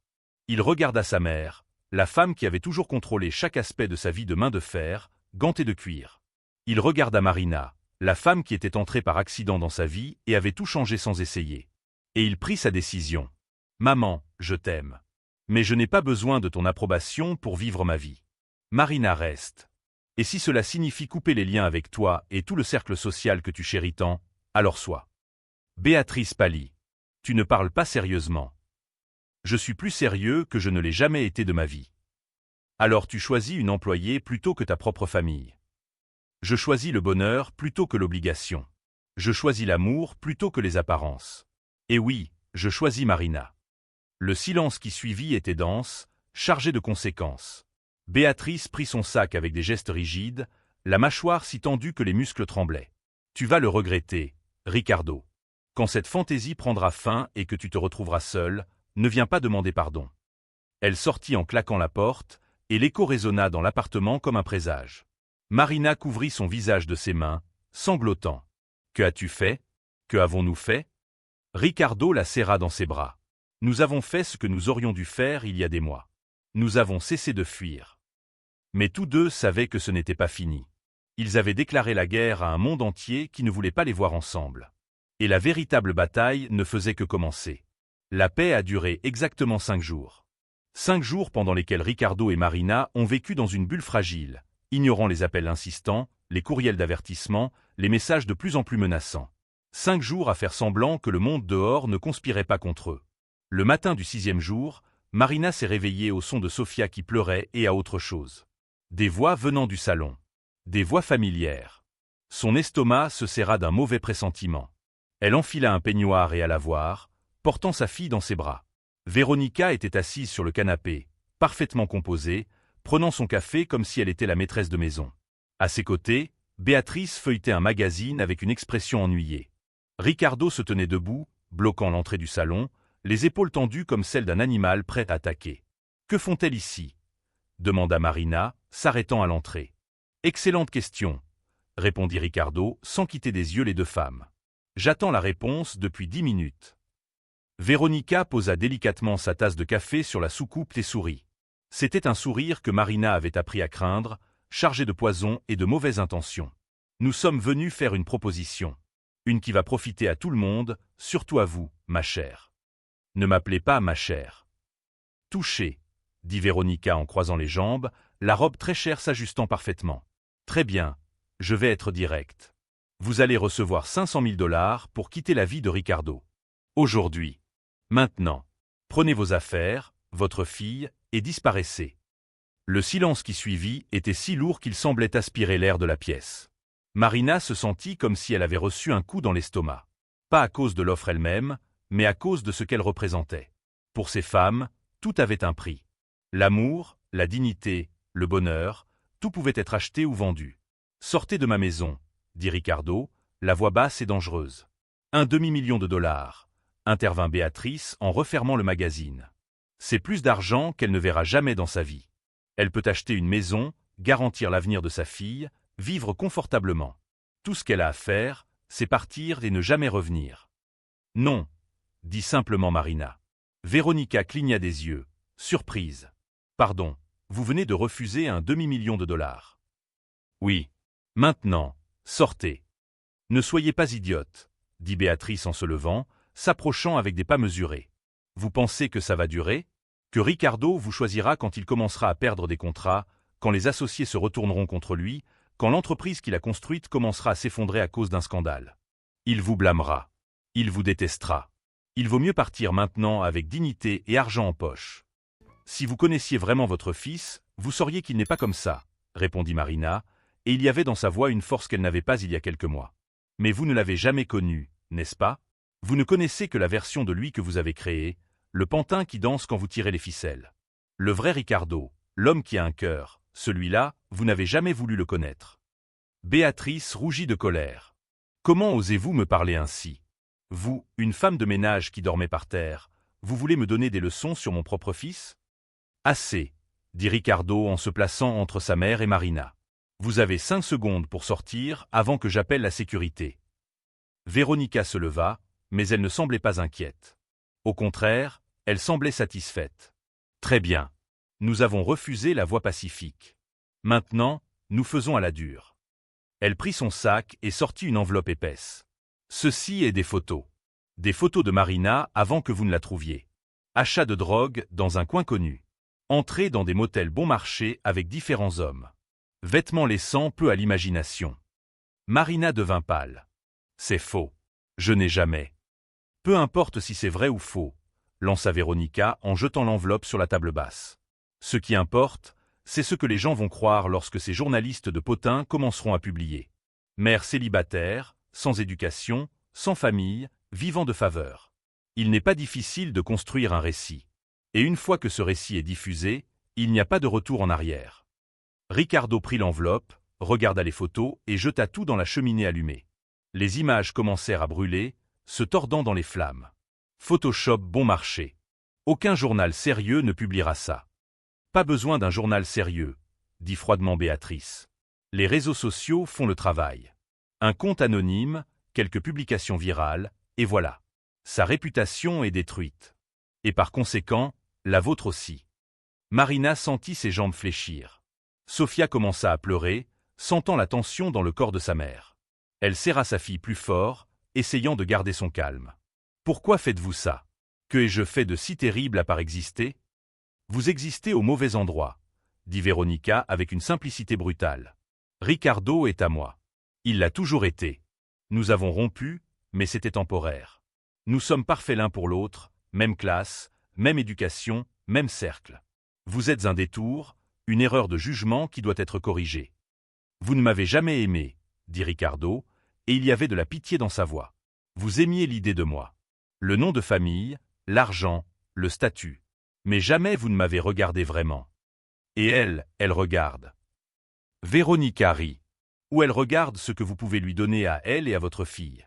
Il regarda sa mère, la femme qui avait toujours contrôlé chaque aspect de sa vie de main de fer, gantée de cuir. Il regarda Marina, la femme qui était entrée par accident dans sa vie et avait tout changé sans essayer. Et il prit sa décision. « Maman, je t'aime. Mais je n'ai pas besoin de ton approbation pour vivre ma vie. Marina reste. Et si cela signifie couper les liens avec toi et tout le cercle social que tu chéris tant, alors sois. » Béatrice pâlit. « Tu ne parles pas sérieusement. » « Je suis plus sérieux que je ne l'ai jamais été de ma vie. »« Alors tu choisis une employée plutôt que ta propre famille. »« Je choisis le bonheur plutôt que l'obligation. »« Je choisis l'amour plutôt que les apparences. »« Et oui, je choisis Marina. » Le silence qui suivit était dense, chargé de conséquences. Béatrice prit son sac avec des gestes rigides, la mâchoire si tendue que les muscles tremblaient. « Tu vas le regretter, Ricardo. Quand cette fantaisie prendra fin et que tu te retrouveras seul, ne viens pas demander pardon. » Elle sortit en claquant la porte, et l'écho résonna dans l'appartement comme un présage. Marina couvrit son visage de ses mains, sanglotant. « Que as-tu fait? Que avons-nous fait ?» Ricardo la serra dans ses bras. « Nous avons fait ce que nous aurions dû faire il y a des mois. Nous avons cessé de fuir. » Mais tous deux savaient que ce n'était pas fini. Ils avaient déclaré la guerre à un monde entier qui ne voulait pas les voir ensemble. Et la véritable bataille ne faisait que commencer. La paix a duré exactement 5 jours. 5 jours pendant lesquels Ricardo et Marina ont vécu dans une bulle fragile, ignorant les appels insistants, les courriels d'avertissement, les messages de plus en plus menaçants. 5 jours à faire semblant que le monde dehors ne conspirait pas contre eux. Le matin du 6e jour, Marina s'est réveillée au son de Sofia qui pleurait et à autre chose. Des voix venant du salon. Des voix familières. Son estomac se serra d'un mauvais pressentiment. Elle enfila un peignoir et alla voir, portant sa fille dans ses bras. Véronica était assise sur le canapé, parfaitement composée, prenant son café comme si elle était la maîtresse de maison. À ses côtés, Béatrice feuilletait un magazine avec une expression ennuyée. Ricardo se tenait debout, bloquant l'entrée du salon, les épaules tendues comme celles d'un animal prêt à attaquer. « Que font-elles ici ?» demanda Marina, s'arrêtant à l'entrée. « Excellente question », répondit Ricardo, sans quitter des yeux les deux femmes. « J'attends la réponse depuis 10 minutes. » Véronica posa délicatement sa tasse de café sur la soucoupe et sourit. C'était un sourire que Marina avait appris à craindre, chargé de poison et de mauvaises intentions. « Nous sommes venus faire une proposition. Une qui va profiter à tout le monde, surtout à vous, ma chère. »« Ne m'appelez pas ma chère. »« Touchez, » dit Véronica en croisant les jambes, la robe très chère s'ajustant parfaitement. « Très bien, je vais être direct. Vous allez recevoir 500 000 $ pour quitter la vie de Ricardo. Aujourd'hui. Maintenant. Prenez vos affaires, votre fille, et disparaissez. » Le silence qui suivit était si lourd qu'il semblait aspirer l'air de la pièce. Marina se sentit comme si elle avait reçu un coup dans l'estomac. Pas à cause de l'offre elle-même, mais à cause de ce qu'elle représentait. Pour ces femmes, tout avait un prix. L'amour, la dignité, le bonheur, tout pouvait être acheté ou vendu. « Sortez de ma maison, » dit Ricardo, la voix basse et dangereuse. « $1 demi-million, intervint Béatrice en refermant le magazine. C'est plus d'argent qu'elle ne verra jamais dans sa vie. Elle peut acheter une maison, garantir l'avenir de sa fille, vivre confortablement. Tout ce qu'elle a à faire, c'est partir et ne jamais revenir. »« Non, » dit simplement Marina. Véronica cligna des yeux, surprise. Pardon, vous venez de refuser un demi-million de dollars. Oui. Maintenant, sortez. Ne soyez pas idiote, dit Béatrice en se levant, s'approchant avec des pas mesurés. Vous pensez que ça va durer? Que Ricardo vous choisira quand il commencera à perdre des contrats, quand les associés se retourneront contre lui, quand l'entreprise qu'il a construite commencera à s'effondrer à cause d'un scandale. Il vous blâmera. Il vous détestera. Il vaut mieux partir maintenant avec dignité et argent en poche. Si vous connaissiez vraiment votre fils, vous sauriez qu'il n'est pas comme ça, répondit Marina, et il y avait dans sa voix une force qu'elle n'avait pas il y a quelques mois. Mais vous ne l'avez jamais connu, n'est-ce pas? Vous ne connaissez que la version de lui que vous avez créée, le pantin qui danse quand vous tirez les ficelles. Le vrai Ricardo, l'homme qui a un cœur, celui-là, vous n'avez jamais voulu le connaître. Béatrice rougit de colère. Comment osez-vous me parler ainsi? Vous, une femme de ménage qui dormait par terre, vous voulez me donner des leçons sur mon propre fils? Assez, dit Ricardo en se plaçant entre sa mère et Marina. Vous avez 5 secondes pour sortir avant que j'appelle la sécurité. Véronica se leva, mais elle ne semblait pas inquiète. Au contraire, elle semblait satisfaite. Très bien. Nous avons refusé la voie pacifique. Maintenant, nous faisons à la dure. Elle prit son sac et sortit une enveloppe épaisse. Ceci est des photos. Des photos de Marina avant que vous ne la trouviez. Achat de drogue dans un coin connu. Entrée dans des motels bon marché avec différents hommes. Vêtements laissant peu à l'imagination. Marina devint pâle. C'est faux. Je n'ai jamais. Peu importe si c'est vrai ou faux, lança Véronica en jetant l'enveloppe sur la table basse. Ce qui importe, c'est ce que les gens vont croire lorsque ces journalistes de potins commenceront à publier. Mère célibataire, sans éducation, sans famille, vivant de faveur. Il n'est pas difficile de construire un récit. Et une fois que ce récit est diffusé, il n'y a pas de retour en arrière. Ricardo prit l'enveloppe, regarda les photos et jeta tout dans la cheminée allumée. Les images commencèrent à brûler, se tordant dans les flammes. Photoshop bon marché. Aucun journal sérieux ne publiera ça. Pas besoin d'un journal sérieux, dit froidement Béatrice. Les réseaux sociaux font le travail. Un compte anonyme, quelques publications virales, et voilà. Sa réputation est détruite. Et par conséquent, la vôtre aussi. Marina sentit ses jambes fléchir. Sofia commença à pleurer, sentant la tension dans le corps de sa mère. Elle serra sa fille plus fort, essayant de garder son calme. Pourquoi faites-vous ça? Que ai-je fait de si terrible à part exister? Vous existez au mauvais endroit, dit Véronica avec une simplicité brutale. Ricardo est à moi. Il l'a toujours été. Nous avons rompu, mais c'était temporaire. Nous sommes parfaits l'un pour l'autre, même classe, même éducation, même cercle. Vous êtes un détour, une erreur de jugement qui doit être corrigée. Vous ne m'avez jamais aimé, dit Ricardo, et il y avait de la pitié dans sa voix. Vous aimiez l'idée de moi. Le nom de famille, l'argent, le statut. Mais jamais vous ne m'avez regardé vraiment. Et elle regarde. Véronica rit. Ou elle regarde ce que vous pouvez lui donner à elle et à votre fille.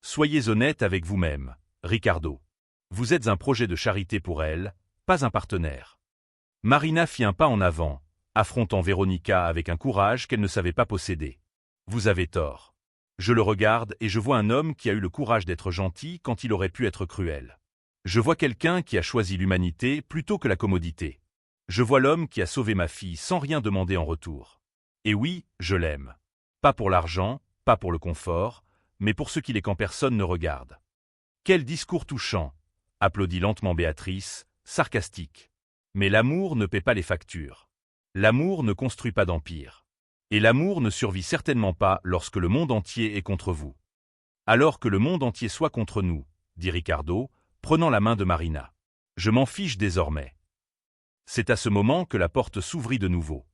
Soyez honnête avec vous-même, Ricardo. Vous êtes un projet de charité pour elle, pas un partenaire. Marina fit un pas en avant, affrontant Véronica avec un courage qu'elle ne savait pas posséder. Vous avez tort. Je le regarde et je vois un homme qui a eu le courage d'être gentil quand il aurait pu être cruel. Je vois quelqu'un qui a choisi l'humanité plutôt que la commodité. Je vois l'homme qui a sauvé ma fille sans rien demander en retour. Et oui, je l'aime. Pas pour l'argent, pas pour le confort, mais pour ce qu'il est quand personne ne regarde. Quel discours touchant, applaudit lentement Béatrice, sarcastique. Mais l'amour ne paie pas les factures. L'amour ne construit pas d'empire. Et l'amour ne survit certainement pas lorsque le monde entier est contre vous. Alors que le monde entier soit contre nous, dit Ricardo, prenant la main de Marina. Je m'en fiche désormais. C'est à ce moment que la porte s'ouvrit de nouveau.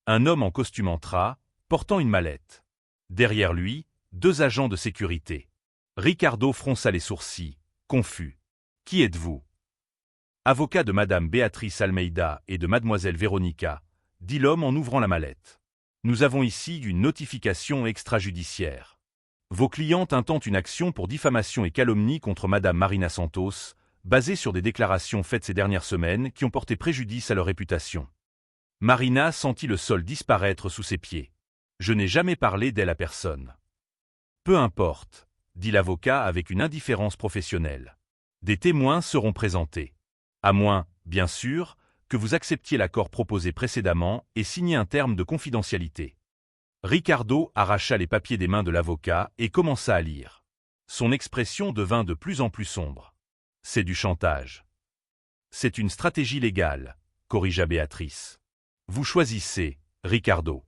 Un homme en costume entra, portant une mallette. Derrière lui, 2 agents de sécurité. Ricardo fronça les sourcils, confus. Qui êtes-vous? Avocat de Madame Béatrice Almeida et de Mademoiselle Véronica, dit l'homme en ouvrant la mallette. Nous avons ici une notification extrajudiciaire. Vos clientes intentent une action pour diffamation et calomnie contre Madame Marina Santos, basée sur des déclarations faites ces dernières semaines qui ont porté préjudice à leur réputation. Marina sentit le sol disparaître sous ses pieds. Je n'ai jamais parlé d'elle à personne. Peu importe, dit l'avocat avec une indifférence professionnelle. Des témoins seront présentés. À moins, bien sûr, que vous acceptiez l'accord proposé précédemment et signiez un terme de confidentialité. Ricardo arracha les papiers des mains de l'avocat et commença à lire. Son expression devint de plus en plus sombre. C'est du chantage. C'est une stratégie légale, corrigea Béatrice. Vous choisissez, Ricardo.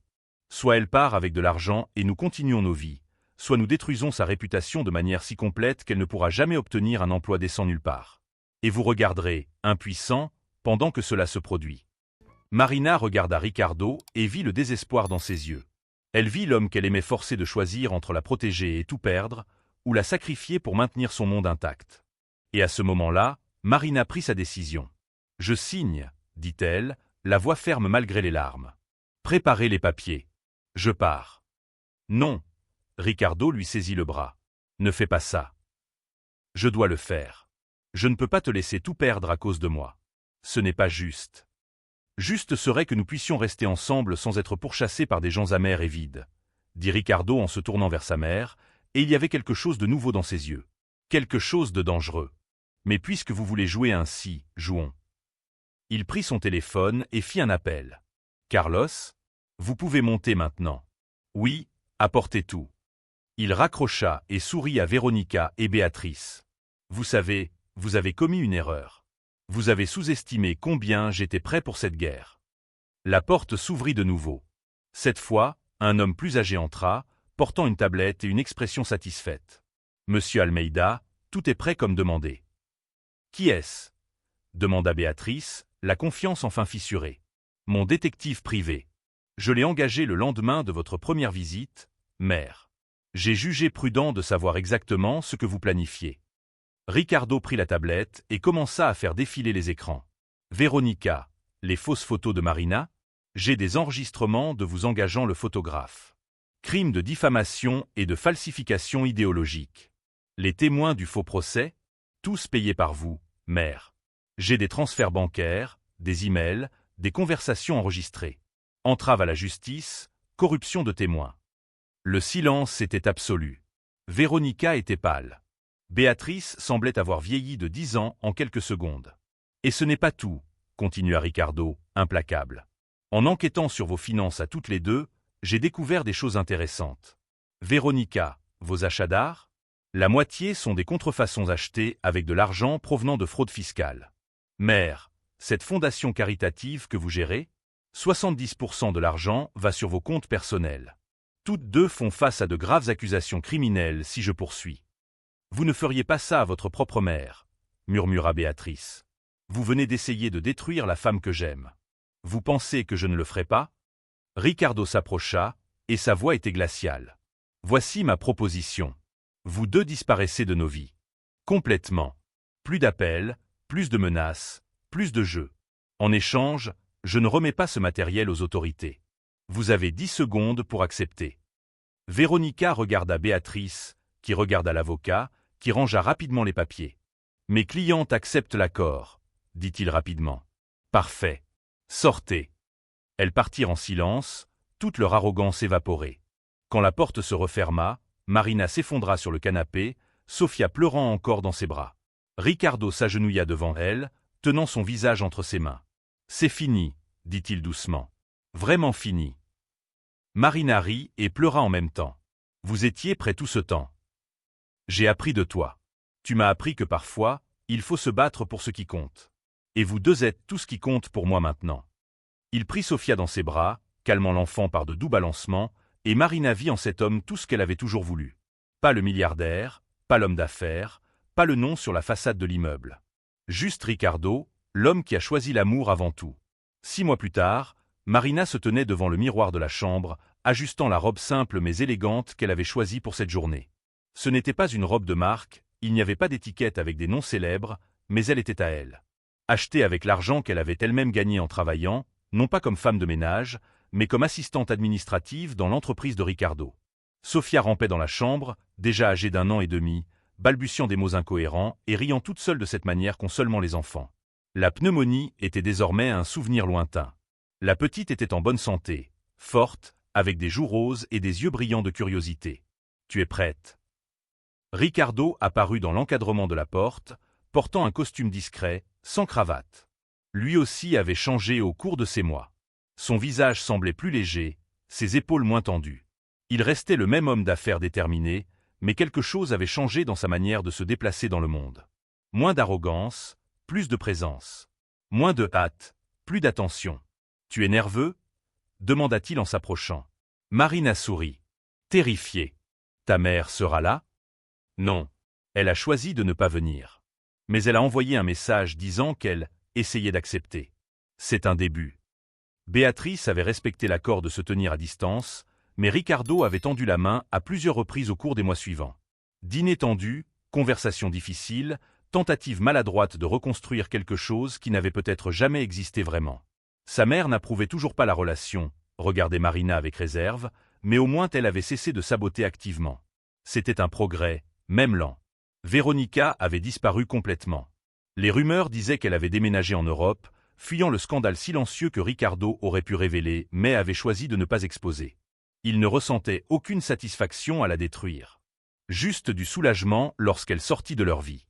Soit elle part avec de l'argent et nous continuons nos vies, soit nous détruisons sa réputation de manière si complète qu'elle ne pourra jamais obtenir un emploi décent nulle part. Et vous regarderez, impuissant, pendant que cela se produit. Marina regarda Ricardo et vit le désespoir dans ses yeux. Elle vit l'homme qu'elle aimait forcé de choisir entre la protéger et tout perdre, ou la sacrifier pour maintenir son monde intact. Et à ce moment-là, Marina prit sa décision. « Je signe, » dit-elle, la voix ferme malgré les larmes. « Préparez les papiers. Je pars. » « Non. » Ricardo lui saisit le bras. « Ne fais pas ça. Je dois le faire. Je ne peux pas te laisser tout perdre à cause de moi. Ce n'est pas juste. Juste serait que nous puissions rester ensemble sans être pourchassés par des gens amers et vides, » dit Ricardo en se tournant vers sa mère, et il y avait quelque chose de nouveau dans ses yeux. Quelque chose de dangereux. Mais puisque vous voulez jouer ainsi, jouons. Il prit son téléphone et fit un appel. « Carlos, vous pouvez monter maintenant. »« Oui, apportez tout. » Il raccrocha et sourit à Véronica et Béatrice. « Vous savez, vous avez commis une erreur. Vous avez sous-estimé combien j'étais prêt pour cette guerre. » La porte s'ouvrit de nouveau. Cette fois, un homme plus âgé entra, portant une tablette et une expression satisfaite. « Monsieur Almeida, tout est prêt comme demandé. »« Qui est-ce » demanda Béatrice, la confiance enfin fissurée. « Mon détective privé. Je l'ai engagé le lendemain de votre première visite, mère. J'ai jugé prudent de savoir exactement ce que vous planifiez. » Ricardo prit la tablette et commença à faire défiler les écrans. « Véronica, les fausses photos de Marina. J'ai des enregistrements de vous engageant le photographe. Crimes de diffamation et de falsification idéologique. Les témoins du faux procès, tous payés par vous, mère. J'ai des transferts bancaires, des emails, des conversations enregistrées. Entrave à la justice, corruption de témoins. » Le silence était absolu. Véronica était pâle. Béatrice semblait avoir vieilli de 10 ans en quelques secondes. « Et ce n'est pas tout, » continua Ricardo, implacable. « En enquêtant sur vos finances à toutes les deux, j'ai découvert des choses intéressantes. Véronica, vos achats d'art? La moitié sont des contrefaçons achetées avec de l'argent provenant de fraude fiscale. Mère, cette fondation caritative que vous gérez, 70% de l'argent va sur vos comptes personnels. Toutes deux font face à de graves accusations criminelles si je poursuis. Vous ne feriez pas ça à votre propre mère, murmura Béatrice. Vous venez d'essayer de détruire la femme que j'aime. Vous pensez que je ne le ferai pas? Ricardo s'approcha, et sa voix était glaciale. Voici ma proposition. Vous deux disparaissez de nos vies. Complètement. Plus d'appels, plus de menaces, plus de jeux. En échange, je ne remets pas ce matériel aux autorités. Vous avez 10 secondes pour accepter. Véronica regarda Béatrice, qui regarda l'avocat, qui rangea rapidement les papiers. Mes clientes acceptent l'accord, dit-il rapidement. Parfait. Sortez. Elles partirent en silence, toute leur arrogance évaporée. Quand la porte se referma, Marina s'effondra sur le canapé, Sofia pleurant encore dans ses bras. Ricardo s'agenouilla devant elle, tenant son visage entre ses mains. C'est fini, dit-il doucement. Vraiment fini. Marina rit et pleura en même temps. Vous étiez prêt tout ce temps. J'ai appris de toi. Tu m'as appris que parfois, il faut se battre pour ce qui compte. Et vous deux êtes tout ce qui compte pour moi maintenant. Il prit Sofia dans ses bras, calmant l'enfant par de doux balancements, et Marina vit en cet homme tout ce qu'elle avait toujours voulu. Pas le milliardaire, pas l'homme d'affaires, pas le nom sur la façade de l'immeuble. Juste Ricardo, l'homme qui a choisi l'amour avant tout. 6 mois plus tard, Marina se tenait devant le miroir de la chambre, ajustant la robe simple mais élégante qu'elle avait choisie pour cette journée. Ce n'était pas une robe de marque, il n'y avait pas d'étiquette avec des noms célèbres, mais elle était à elle. Achetée avec l'argent qu'elle avait elle-même gagné en travaillant, non pas comme femme de ménage, mais comme assistante administrative dans l'entreprise de Ricardo. Sofia rampait dans la chambre, déjà âgée d'1 an et demi, balbutiant des mots incohérents et riant toute seule de cette manière qu'ont seulement les enfants. La pneumonie était désormais un souvenir lointain. La petite était en bonne santé, forte, avec des joues roses et des yeux brillants de curiosité. « Tu es prête ?» Ricardo apparut dans l'encadrement de la porte, portant un costume discret, sans cravate. Lui aussi avait changé au cours de ces mois. Son visage semblait plus léger, ses épaules moins tendues. Il restait le même homme d'affaires déterminé, mais quelque chose avait changé dans sa manière de se déplacer dans le monde. Moins d'arrogance, plus de présence. Moins de hâte, plus d'attention. « Tu es nerveux ?» demanda-t-il en s'approchant. Marina sourit. Terrifiée. « Ta mère sera là ?» Non. Elle a choisi de ne pas venir. Mais elle a envoyé un message disant qu'elle essayait d'accepter. C'est un début. Béatrice avait respecté l'accord de se tenir à distance, mais Ricardo avait tendu la main à plusieurs reprises au cours des mois suivants. Dîner tendu, conversation difficile, tentative maladroite de reconstruire quelque chose qui n'avait peut-être jamais existé vraiment. Sa mère n'approuvait toujours pas la relation, regardait Marina avec réserve, mais au moins elle avait cessé de saboter activement. C'était un progrès, même lent. Véronica avait disparu complètement. Les rumeurs disaient qu'elle avait déménagé en Europe, fuyant le scandale silencieux que Ricardo aurait pu révéler mais avait choisi de ne pas exposer. Il ne ressentait aucune satisfaction à la détruire. Juste du soulagement lorsqu'elle sortit de leur vie.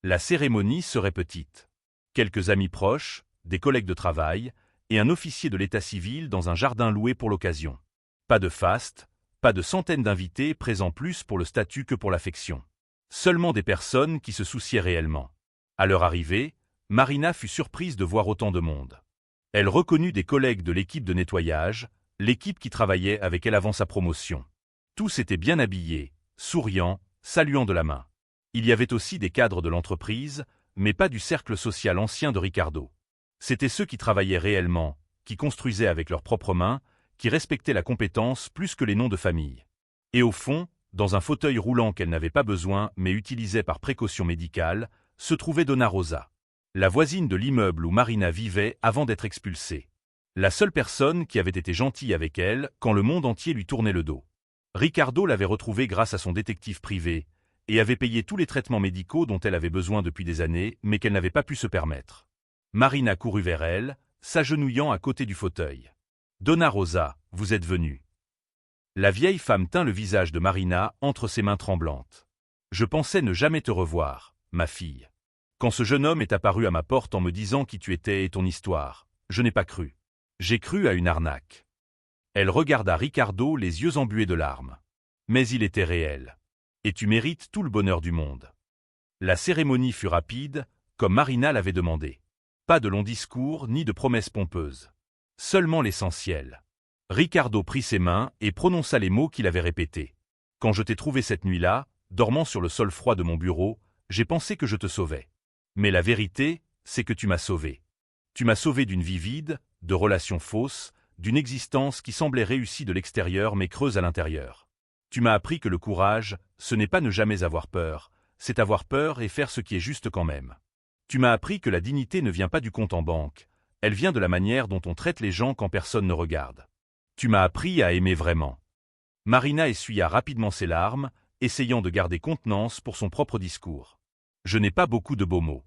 La cérémonie serait petite. Quelques amis proches, des collègues de travail, et un officier de l'état civil dans un jardin loué pour l'occasion. Pas de faste, pas de centaines d'invités présents plus pour le statut que pour l'affection. Seulement des personnes qui se souciaient réellement. À leur arrivée, Marina fut surprise de voir autant de monde. Elle reconnut des collègues de l'équipe de nettoyage, l'équipe qui travaillait avec elle avant sa promotion. Tous étaient bien habillés, souriants, saluant de la main. Il y avait aussi des cadres de l'entreprise, mais pas du cercle social ancien de Ricardo. C'étaient ceux qui travaillaient réellement, qui construisaient avec leurs propres mains, qui respectaient la compétence plus que les noms de famille. Et au fond, dans un fauteuil roulant qu'elle n'avait pas besoin mais utilisait par précaution médicale, se trouvait Donna Rosa, la voisine de l'immeuble où Marina vivait avant d'être expulsée. La seule personne qui avait été gentille avec elle quand le monde entier lui tournait le dos. Ricardo l'avait retrouvée grâce à son détective privé et avait payé tous les traitements médicaux dont elle avait besoin depuis des années mais qu'elle n'avait pas pu se permettre. Marina courut vers elle, s'agenouillant à côté du fauteuil. « Donna Rosa, vous êtes venue. » La vieille femme tint le visage de Marina entre ses mains tremblantes. « Je pensais ne jamais te revoir, ma fille. Quand ce jeune homme est apparu à ma porte en me disant qui tu étais et ton histoire, je n'ai pas cru. J'ai cru à une arnaque. » Elle regarda Ricardo les yeux embués de larmes. Mais il était réel. « Et tu mérites tout le bonheur du monde. » La cérémonie fut rapide, comme Marina l'avait demandé. Pas de longs discours ni de promesses pompeuses. Seulement l'essentiel. Ricardo prit ses mains et prononça les mots qu'il avait répétés. « Quand je t'ai trouvé cette nuit-là, dormant sur le sol froid de mon bureau, j'ai pensé que je te sauvais. Mais la vérité, c'est que tu m'as sauvé. Tu m'as sauvé d'une vie vide, de relations fausses, d'une existence qui semblait réussie de l'extérieur mais creuse à l'intérieur. Tu m'as appris que le courage, ce n'est pas ne jamais avoir peur, c'est avoir peur et faire ce qui est juste quand même. Tu m'as appris que la dignité ne vient pas du compte en banque, elle vient de la manière dont on traite les gens quand personne ne regarde. Tu m'as appris à aimer vraiment. » Marina essuya rapidement ses larmes, essayant de garder contenance pour son propre discours. « Je n'ai pas beaucoup de beaux mots.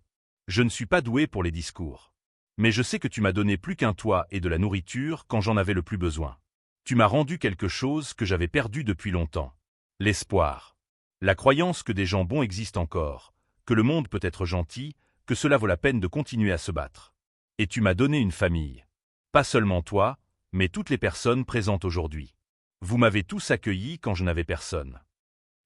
Je ne suis pas doué pour les discours. Mais je sais que tu m'as donné plus qu'un toit et de la nourriture quand j'en avais le plus besoin. Tu m'as rendu quelque chose que j'avais perdu depuis longtemps. L'espoir. La croyance que des gens bons existent encore, que le monde peut être gentil, que cela vaut la peine de continuer à se battre. Et tu m'as donné une famille. Pas seulement toi, mais toutes les personnes présentes aujourd'hui. Vous m'avez tous accueilli quand je n'avais personne. »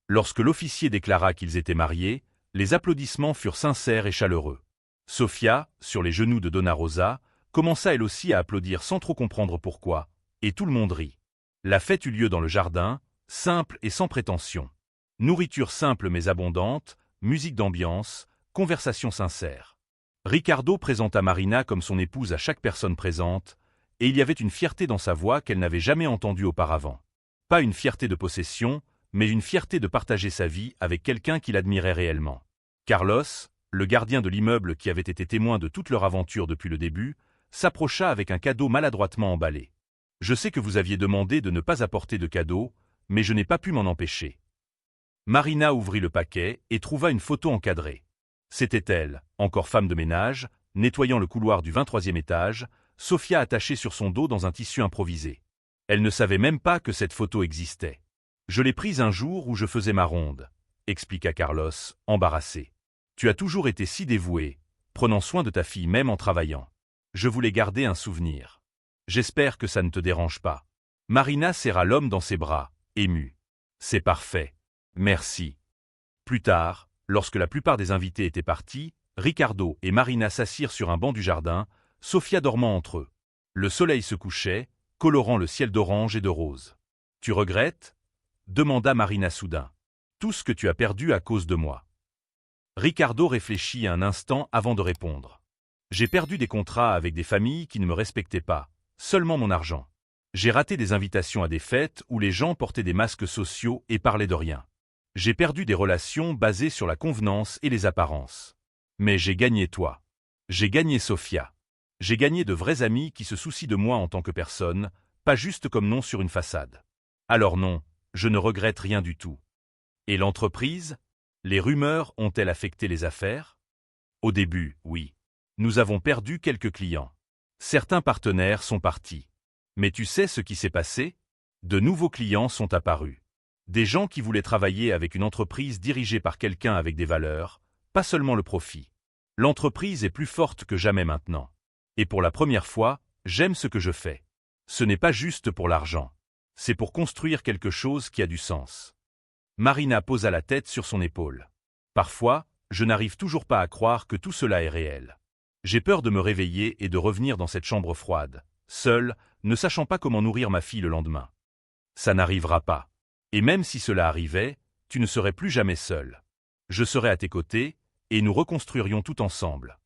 Lorsque l'officier déclara qu'ils étaient mariés, les applaudissements furent sincères et chaleureux. Sofia, sur les genoux de Donna Rosa, commença elle aussi à applaudir sans trop comprendre pourquoi, et tout le monde rit. La fête eut lieu dans le jardin, simple et sans prétention. Nourriture simple mais abondante, musique d'ambiance, conversation sincère. Ricardo présenta Marina comme son épouse à chaque personne présente, et il y avait une fierté dans sa voix qu'elle n'avait jamais entendue auparavant. Pas une fierté de possession, mais une fierté de partager sa vie avec quelqu'un qu'il admirait réellement. Carlos, le gardien de l'immeuble qui avait été témoin de toute leur aventure depuis le début, s'approcha avec un cadeau maladroitement emballé. « Je sais que vous aviez demandé de ne pas apporter de cadeau, mais je n'ai pas pu m'en empêcher. » Marina ouvrit le paquet et trouva une photo encadrée. C'était elle, encore femme de ménage, nettoyant le couloir du 23e étage, Sofia attachée sur son dos dans un tissu improvisé. Elle ne savait même pas que cette photo existait. « Je l'ai prise un jour où je faisais ma ronde, » expliqua Carlos, embarrassé. « Tu as toujours été si dévoué, prenant soin de ta fille même en travaillant. Je voulais garder un souvenir. J'espère que ça ne te dérange pas. Marina serra l'homme dans ses bras, émue. C'est parfait. Merci. Plus tard, lorsque la plupart des invités étaient partis, Ricardo et Marina s'assirent sur un banc du jardin, Sofia dormant entre eux. Le soleil se couchait, colorant le ciel d'orange et de rose. « Tu regrettes ?» demanda Marina soudain. « Tout ce que tu as perdu à cause de moi. » Ricardo réfléchit un instant avant de répondre. « J'ai perdu des contrats avec des familles qui ne me respectaient pas, seulement mon argent. J'ai raté des invitations à des fêtes où les gens portaient des masques sociaux et parlaient de rien. J'ai perdu des relations basées sur la convenance et les apparences. Mais j'ai gagné toi. J'ai gagné Sofia. J'ai gagné de vrais amis qui se soucient de moi en tant que personne, pas juste comme nom sur une façade. Alors non, je ne regrette rien du tout. Et l'entreprise? Les rumeurs ont-elles affecté les affaires? Au début, oui. Nous avons perdu quelques clients. Certains partenaires sont partis. Mais tu sais ce qui s'est passé? De nouveaux clients sont apparus. Des gens qui voulaient travailler avec une entreprise dirigée par quelqu'un avec des valeurs, pas seulement le profit. L'entreprise est plus forte que jamais maintenant. Et pour la première fois, j'aime ce que je fais. Ce n'est pas juste pour l'argent. C'est pour construire quelque chose qui a du sens. Marina posa la tête sur son épaule. Parfois, je n'arrive toujours pas à croire que tout cela est réel. J'ai peur de me réveiller et de revenir dans cette chambre froide, seule, ne sachant pas comment nourrir ma fille le lendemain. Ça n'arrivera pas. Et même si cela arrivait, tu ne serais plus jamais seul. Je serais à tes côtés, et nous reconstruirions tout ensemble.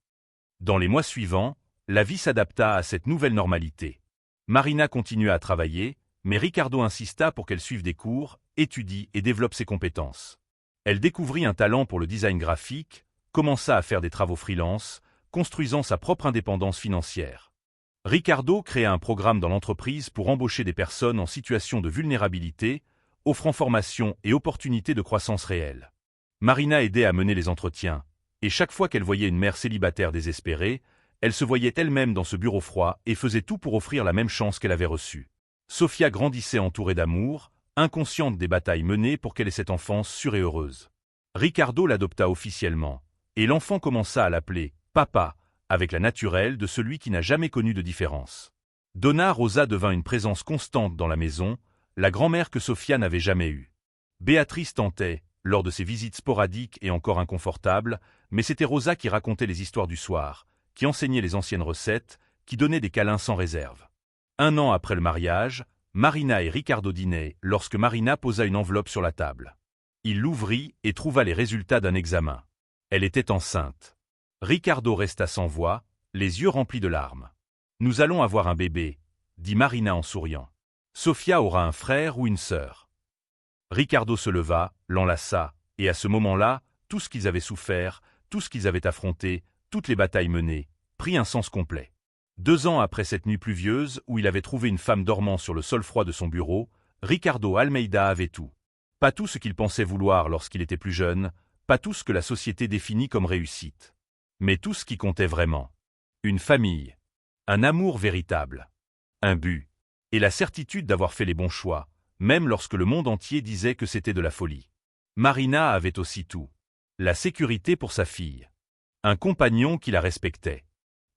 Dans les mois suivants, la vie s'adapta à cette nouvelle normalité. Marina continua à travailler, mais Ricardo insista pour qu'elle suive des cours, étudie et développe ses compétences. Elle découvrit un talent pour le design graphique, commença à faire des travaux freelance, construisant sa propre indépendance financière. Ricardo créa un programme dans l'entreprise pour embaucher des personnes en situation de vulnérabilité, offrant formation et opportunités de croissance réelle. Marina aidait à mener les entretiens, et chaque fois qu'elle voyait une mère célibataire désespérée, elle se voyait elle-même dans ce bureau froid et faisait tout pour offrir la même chance qu'elle avait reçue. Sofia grandissait entourée d'amour, inconsciente des batailles menées pour qu'elle ait cette enfance sûre et heureuse. Ricardo l'adopta officiellement, et l'enfant commença à l'appeler « Papa », avec la naturelle de celui qui n'a jamais connu de différence. Donna Rosa devint une présence constante dans la maison, la grand-mère que Sofia n'avait jamais eue. Béatrice tentait, lors de ses visites sporadiques et encore inconfortables, mais c'était Rosa qui racontait les histoires du soir, qui enseignait les anciennes recettes, qui donnait des câlins sans réserve. 1 an après le mariage, Marina et Ricardo dînaient lorsque Marina posa une enveloppe sur la table. Il l'ouvrit et trouva les résultats d'un examen. Elle était enceinte. Ricardo resta sans voix, les yeux remplis de larmes. « Nous allons avoir un bébé », dit Marina en souriant. « Sofia aura un frère ou une sœur. » Ricardo se leva, l'enlaça, et à ce moment-là, tout ce qu'ils avaient souffert, tout ce qu'ils avaient affronté, toutes les batailles menées, prit un sens complet. 2 ans après cette nuit pluvieuse où il avait trouvé une femme dormant sur le sol froid de son bureau, Ricardo Almeida avait tout. Pas tout ce qu'il pensait vouloir lorsqu'il était plus jeune, pas tout ce que la société définit comme réussite. Mais tout ce qui comptait vraiment. Une famille. Un amour véritable. Un but. Et la certitude d'avoir fait les bons choix, même lorsque le monde entier disait que c'était de la folie. Marina avait aussi tout. La sécurité pour sa fille. Un compagnon qui la respectait.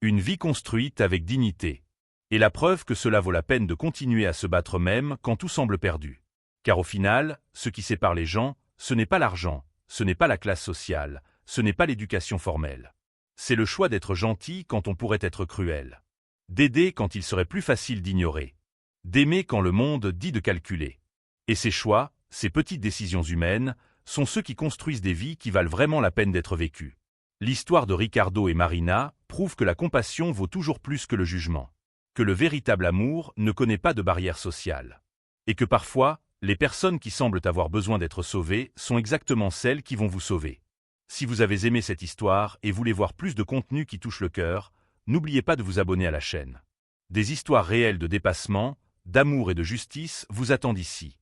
Une vie construite avec dignité. Et la preuve que cela vaut la peine de continuer à se battre même quand tout semble perdu. Car au final, ce qui sépare les gens, ce n'est pas l'argent, ce n'est pas la classe sociale, ce n'est pas l'éducation formelle. C'est le choix d'être gentil quand on pourrait être cruel. D'aider quand il serait plus facile d'ignorer. D'aimer quand le monde dit de calculer. Et ces choix, ces petites décisions humaines, sont ceux qui construisent des vies qui valent vraiment la peine d'être vécues. L'histoire de Ricardo et Marina prouve que la compassion vaut toujours plus que le jugement. Que le véritable amour ne connaît pas de barrière sociale. Et que parfois, les personnes qui semblent avoir besoin d'être sauvées sont exactement celles qui vont vous sauver. Si vous avez aimé cette histoire et voulez voir plus de contenu qui touche le cœur, n'oubliez pas de vous abonner à la chaîne. Des histoires réelles de dépassement, d'amour et de justice vous attendent ici.